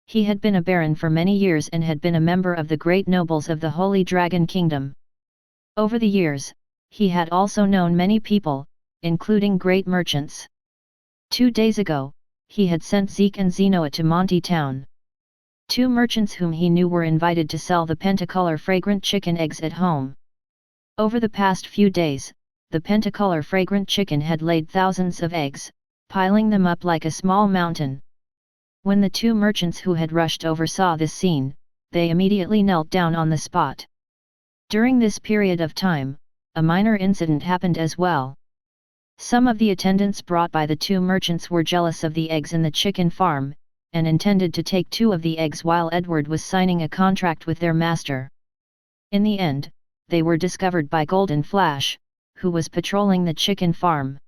He had been a baron for many years and had been a member of the great nobles of the Holy Dragon Kingdom. Over the years, he had also known many people, including great merchants. 2 days ago, he had sent Zeke and Zenoa to Monty Town. 2 merchants whom he knew were invited to sell the pentacolor fragrant chicken eggs at home. Over the past few days, the pentacolor fragrant chicken had laid thousands of eggs, piling them up like a small mountain. When the two merchants who had rushed over saw this scene, they immediately knelt down on the spot. During this period of time, a minor incident happened as well. Some of the attendants brought by the two merchants were jealous of the eggs in the chicken farm, and intended to take 2 of the eggs while Edward was signing a contract with their master. In the end, they were discovered by Golden Flash, who was patrolling the chicken farm.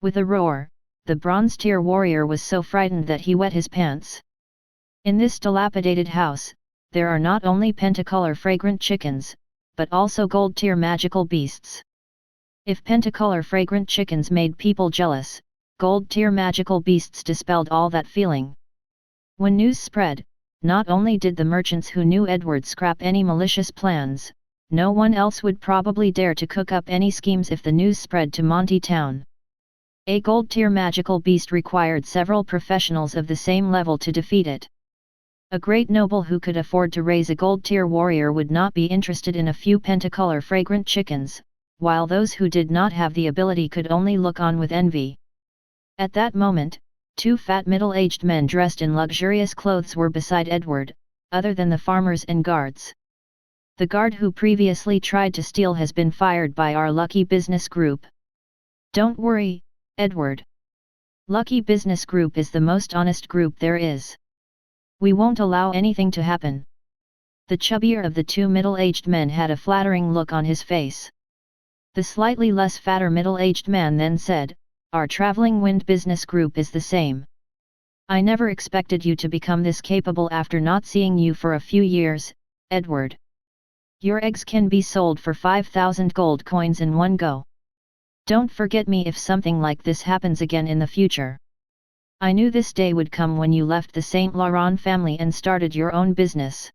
With a roar, the bronze tier warrior was so frightened that he wet his pants. In this dilapidated house, there are not only pentacolor fragrant chickens, but also gold tier magical beasts. If pentacolor fragrant chickens made people jealous, gold tier magical beasts dispelled all that feeling. When news spread, not only did the merchants who knew Edward scrap any malicious plans, no one else would probably dare to cook up any schemes if the news spread to Monty Town. A gold tier magical beast required several professionals of the same level to defeat it. A great noble who could afford to raise a gold tier warrior would not be interested in a few pentacolor fragrant chickens, while those who did not have the ability could only look on with envy. At that moment, 2 fat middle-aged men dressed in luxurious clothes were beside Edward, other than the farmers and guards. The guard who previously tried to steal has been fired by our Lucky Business Group. Don't worry, Edward. Lucky Business Group is the most honest group there is. We won't allow anything to happen. The chubbier of the 2 middle-aged men had a flattering look on his face. The slightly less fatter middle-aged man then said, "Our traveling wind business group is the same. I never expected you to become this capable after not seeing you for a few years, Edward. Your eggs can be sold for 5,000 gold coins in one go. Don't forget me if something like this happens again in the future. I knew this day would come when you left the St. Laurent family and started your own business."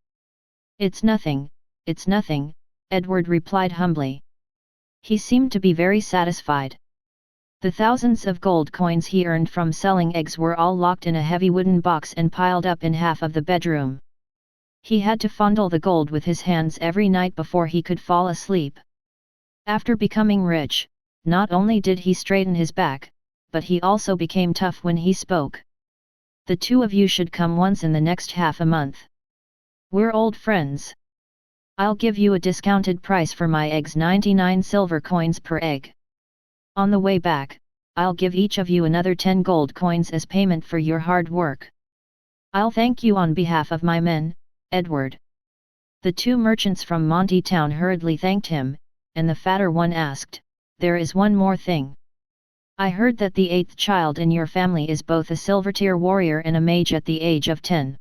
It's nothing, Edward replied humbly. He seemed to be very satisfied. The thousands of gold coins he earned from selling eggs were all locked in a heavy wooden box and piled up in half of the bedroom. He had to fondle the gold with his hands every night before he could fall asleep. After becoming rich, not only did he straighten his back, but he also became tough when he spoke. "The 2 of you should come once in the next half a month. We're old friends. I'll give you a discounted price for my eggs, 99 silver coins per egg. On the way back, I'll give each of you another 10 gold coins as payment for your hard work. I'll thank you on behalf of my men, Edward." The 2 merchants from Monty Town hurriedly thanked him, and the fatter one asked, "There is one more thing. I heard that the 8th child in your family is both a silver tier warrior and a mage at the age of 10.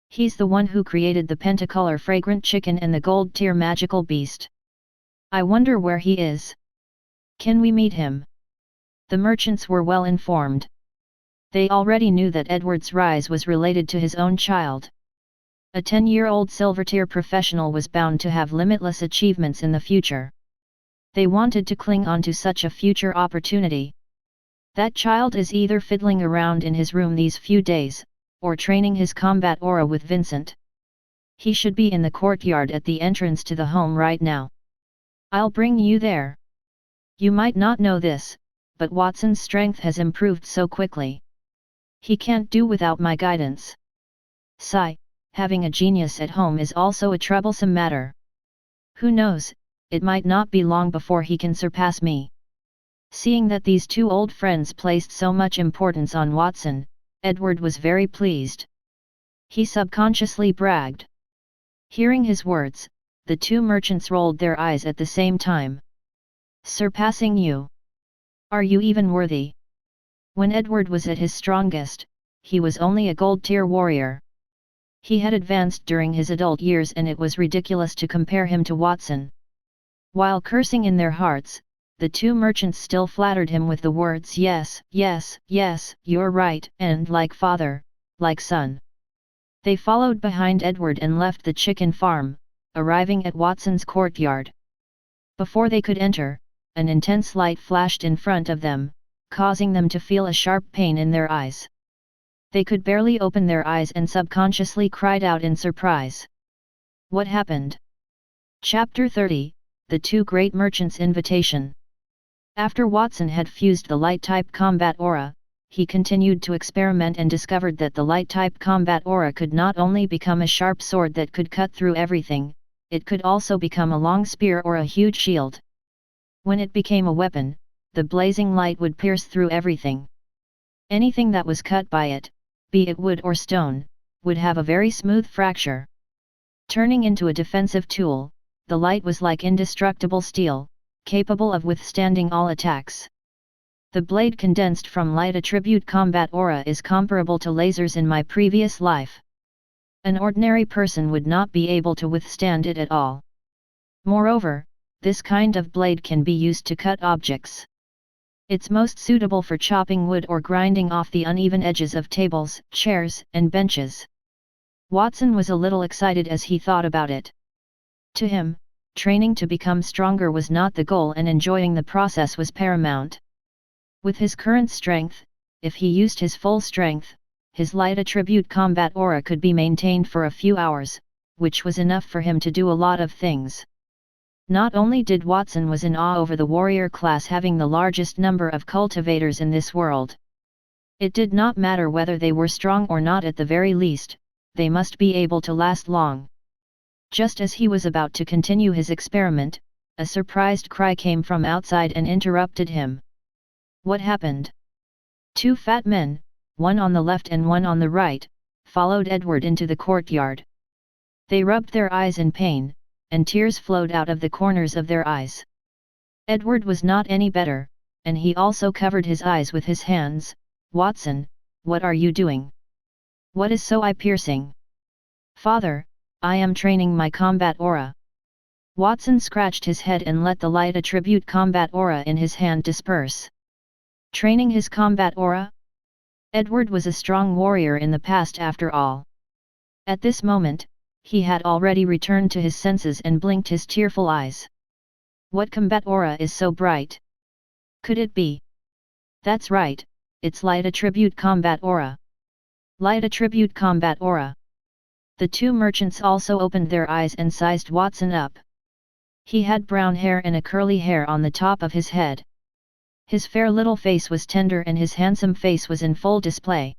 He's the one who created the pentacolor fragrant chicken and the gold tier magical beast. I wonder where he is. Can we meet him?" The merchants were well informed. They already knew that Edward's rise was related to his own child. A 10-year-old silver tier professional was bound to have limitless achievements in the future. They wanted to cling on to such a future opportunity. That child is either fiddling around in his room these few days, or training his combat aura with Vincent. He should be in the courtyard at the entrance to the home right now. I'll bring you there. You might not know this, but Watson's strength has improved so quickly. He can't do without my guidance. Sigh, having a genius at home is also a troublesome matter. Who knows, it might not be long before he can surpass me." Seeing that these 2 old friends placed so much importance on Watson, Edward was very pleased. He subconsciously bragged. Hearing his words, the 2 merchants rolled their eyes at the same time. "Surpassing you? Are you even worthy?" When Edward was at his strongest, he was only a gold tier warrior. He had advanced during his adult years and it was ridiculous to compare him to Watson. While cursing in their hearts, the 2 merchants still flattered him with the words, "Yes, yes, yes, you're right," and "like father, like son." They followed behind Edward and left the chicken farm, arriving at Watson's courtyard. Before they could enter, an intense light flashed in front of them, causing them to feel a sharp pain in their eyes. They could barely open their eyes and subconsciously cried out in surprise. What happened? Chapter 30, The 2 Great Merchants' Invitation. After Watson had fused the light-type combat aura, he continued to experiment and discovered that the light-type combat aura could not only become a sharp sword that could cut through everything, it could also become a long spear or a huge shield. When it became a weapon, the blazing light would pierce through everything. Anything that was cut by it, be it wood or stone, would have a very smooth fracture. Turning into a defensive tool, the light was like indestructible steel, capable of withstanding all attacks. The blade condensed from light attribute combat aura is comparable to lasers in my previous life. An ordinary person would not be able to withstand it at all. Moreover, this kind of blade can be used to cut objects. It's most suitable for chopping wood or grinding off the uneven edges of tables, chairs, and benches. Watson was a little excited as he thought about it. To him, training to become stronger was not the goal and enjoying the process was paramount. With his current strength, if he used his full strength, his light attribute combat aura could be maintained for a few hours, which was enough for him to do a lot of things. Not only did Watson was in awe over the warrior class having the largest number of cultivators in this world. It did not matter whether they were strong or not, at the very least, they must be able to last long. Just as he was about to continue his experiment, a surprised cry came from outside and interrupted him. What happened? Two fat men, one on the left and one on the right, followed Edward into the courtyard. They rubbed their eyes in pain, and tears flowed out of the corners of their eyes. Edward was not any better, and he also covered his eyes with his hands. Watson, what are you doing? What is so eye-piercing? Father, I am training my combat aura. Watson scratched his head and let the light attribute combat aura in his hand disperse. Training his combat aura? Edward was a strong warrior in the past after all. At this moment, he had already returned to his senses and blinked his tearful eyes. What combat aura is so bright? Could it be? That's right, it's light attribute combat aura. Light attribute combat aura. The two merchants also opened their eyes and sized Watson up. He had brown hair and a curly hair on the top of his head. His fair little face was tender and his handsome face was in full display.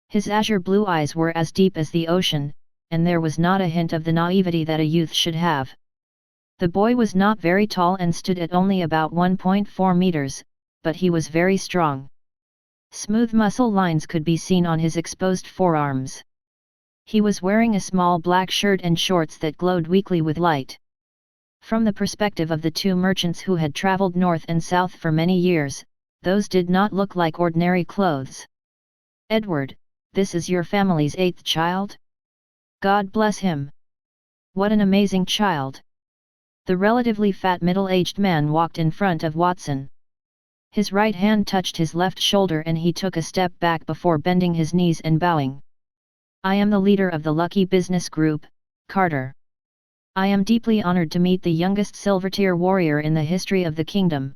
His azure blue eyes were as deep as the ocean, and there was not a hint of the naivety that a youth should have. The boy was not very tall and stood at only about 1.4 meters, but he was very strong. Smooth muscle lines could be seen on his exposed forearms. He was wearing a small black shirt and shorts that glowed weakly with light. From the perspective of the two merchants who had traveled north and south for many years, those did not look like ordinary clothes. Edward, this is your family's 8th child? God bless him. What an amazing child. The relatively fat middle-aged man walked in front of Watson. His right hand touched his left shoulder and he took a step back before bending his knees and bowing. I am the leader of the Lucky Business Group, Carter. I am deeply honored to meet the youngest silver-tier warrior in the history of the kingdom.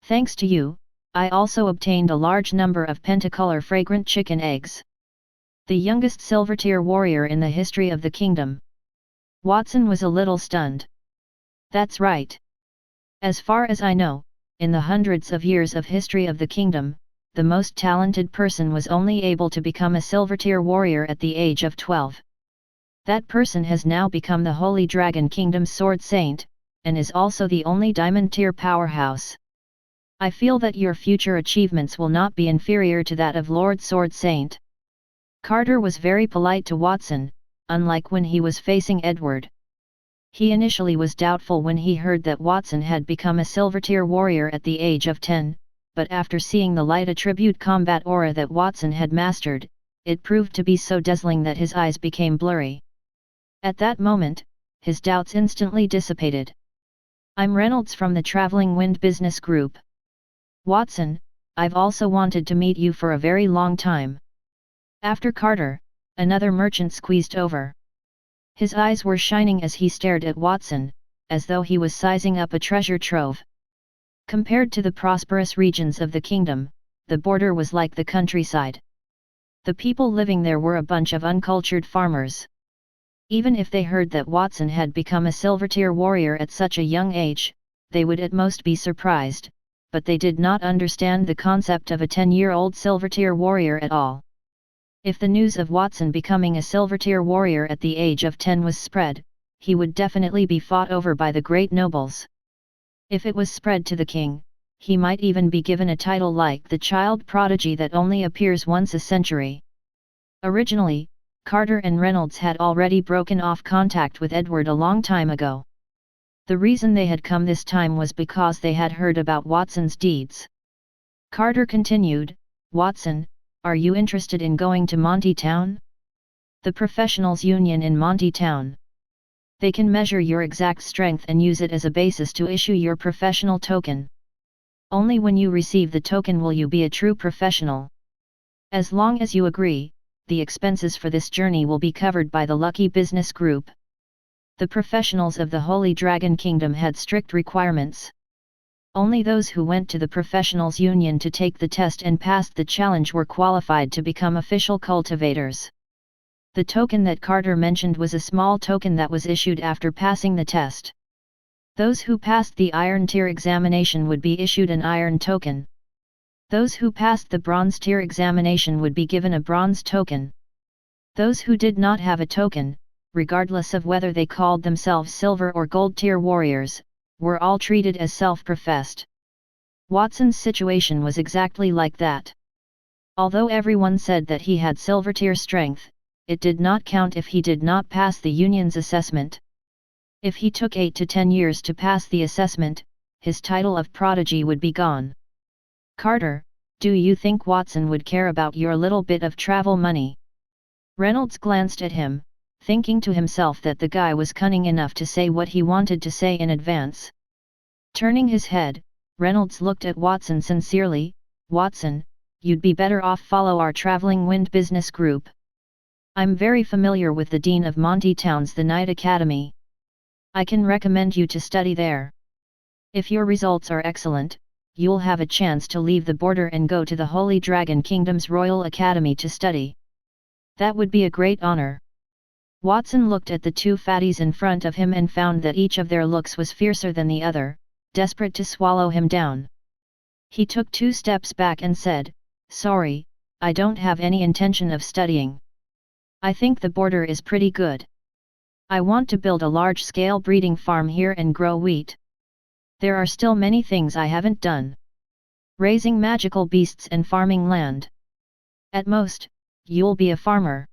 Thanks to you, I also obtained a large number of pentacolor fragrant chicken eggs. The youngest silver-tier warrior in the history of the kingdom. Watson was a little stunned. That's right. As far as I know, in the hundreds of years of history of the kingdom, the most talented person was only able to become a silver-tier warrior at the age of 12. That person has now become the Holy Dragon Kingdom's Sword Saint, and is also the only diamond-tier powerhouse. I feel that your future achievements will not be inferior to that of Lord Sword Saint. Carter was very polite to Watson, unlike when he was facing Edward. He initially was doubtful when he heard that Watson had become a silver-tier warrior at the age of 10, but after seeing the light attribute combat aura that Watson had mastered, it proved to be so dazzling that his eyes became blurry. At that moment, his doubts instantly dissipated. I'm Reynolds from the Traveling Wind Business Group. Watson, I've also wanted to meet you for a very long time. After Carter, another merchant squeezed over. His eyes were shining as he stared at Watson, as though he was sizing up a treasure trove. Compared to the prosperous regions of the kingdom, the border was like the countryside. The people living there were a bunch of uncultured farmers. Even if they heard that Watson had become a silver-tier warrior at such a young age, they would at most be surprised, but they did not understand the concept of a 10-year-old Silver-tier warrior at all. If the news of Watson becoming a Silver-tier warrior at the age of 10 was spread, he would definitely be fought over by the great nobles. If it was spread to the king, he might even be given a title like the child prodigy that only appears once a century. Originally, Carter and Reynolds had already broken off contact with Edward a long time ago. The reason they had come this time was because they had heard about Watson's deeds. Carter continued, "Watson, are you interested in going to Monty Town? The professionals' union in Monty Town. They can measure your exact strength and use it as a basis to issue your professional token. Only when you receive the token will you be a true professional. As long as you agree, the expenses for this journey will be covered by the Lucky Business Group." The professionals of the Holy Dragon Kingdom had strict requirements. Only those who went to the professionals' union to take the test and passed the challenge were qualified to become official cultivators. The token that Carter mentioned was a small token that was issued after passing the test. Those who passed the Iron Tier examination would be issued an Iron token. Those who passed the Bronze Tier examination would be given a Bronze token. Those who did not have a token, regardless of whether they called themselves Silver or Gold Tier warriors, were all treated as self-professed. Watson's situation was exactly like that. Although everyone said that he had Silver Tier strength, it did not count if he did not pass the union's assessment. If he took 8 to 10 years to pass the assessment, his title of prodigy would be gone. "Carter, do you think Watson would care about your little bit of travel money?" Reynolds glanced at him, thinking to himself that the guy was cunning enough to say what he wanted to say in advance. Turning his head, Reynolds looked at Watson sincerely. "Watson, you'd be better off follow our traveling wind business group. I'm very familiar with the Dean of Monty Town's The Night Academy. I can recommend you to study there. If your results are excellent, you'll have a chance to leave the border and go to the Holy Dragon Kingdom's Royal Academy to study. That would be a great honor." Watson looked at the two fatties in front of him and found that each of their looks was fiercer than the other, desperate to swallow him down. He took 2 steps back and said, "Sorry, I don't have any intention of studying. I think the border is pretty good. I want to build a large-scale breeding farm here and grow wheat. There are still many things I haven't done. Raising magical beasts and farming land. At most, you'll be a farmer.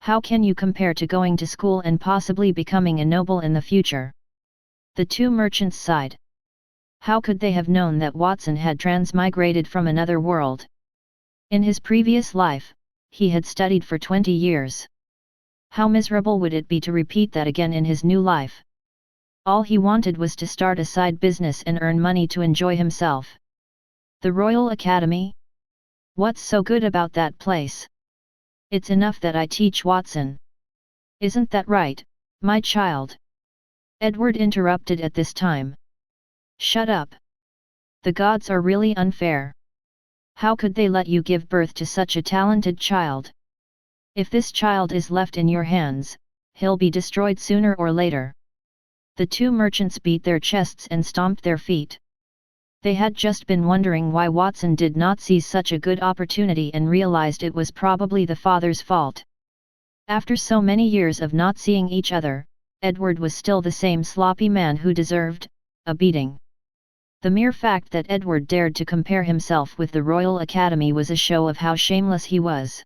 How can you compare to going to school and possibly becoming a noble in the future?" The two merchants sighed. How could they have known that Watson had transmigrated from another world? In his previous life, he had studied for 20 years. How miserable would it be to repeat that again in his new life? All he wanted was to start a side business and earn money to enjoy himself. The Royal Academy? What's so good about that place? It's enough that I teach Watson. Isn't that right, my child? Edward interrupted at this time. Shut up. The gods are really unfair. How could they let you give birth to such a talented child? If this child is left in your hands, he'll be destroyed sooner or later. The two merchants beat their chests and stomped their feet. They had just been wondering why Watson did not seize such a good opportunity and realized it was probably the father's fault. After so many years of not seeing each other, Edward was still the same sloppy man who deserved a beating. The mere fact that Edward dared to compare himself with the Royal Academy was a show of how shameless he was.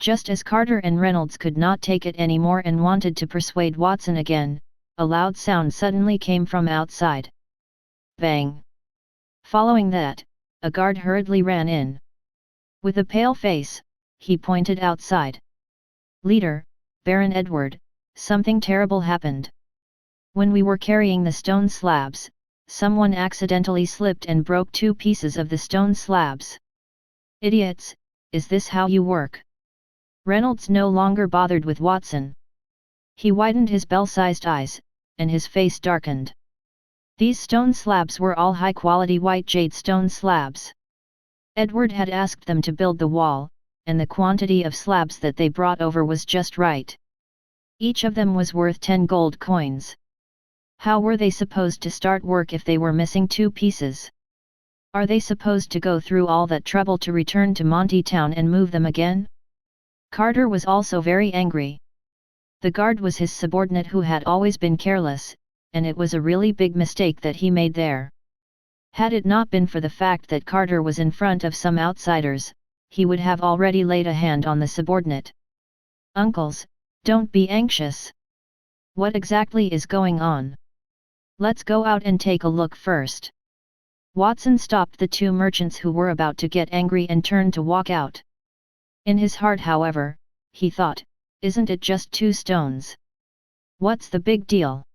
Just as Carter and Reynolds could not take it anymore and wanted to persuade Watson again, a loud sound suddenly came from outside. Bang! Following that, a guard hurriedly ran in. With a pale face, he pointed outside. Leader, Baron Edward, something terrible happened. When we were carrying the stone slabs, someone accidentally slipped and broke 2 pieces of the stone slabs. Idiots, is this how you work? Reynolds no longer bothered with Watson. He widened his bell-sized eyes, and his face darkened. These stone slabs were all high-quality white jade stone slabs. Edward had asked them to build the wall, and the quantity of slabs that they brought over was just right. Each of them was worth 10 gold coins. How were they supposed to start work if they were missing 2 pieces? Are they supposed to go through all that trouble to return to Monty Town and move them again? Carter was also very angry. The guard was his subordinate who had always been careless, and it was a really big mistake that he made there. Had it not been for the fact that Carter was in front of some outsiders, he would have already laid a hand on the subordinate. "Uncles, don't be anxious. What exactly is going on? Let's go out and take a look first." Watson stopped the two merchants who were about to get angry and turned to walk out. In his heart, however, he thought, "Isn't it just 2 stones? What's the big deal?"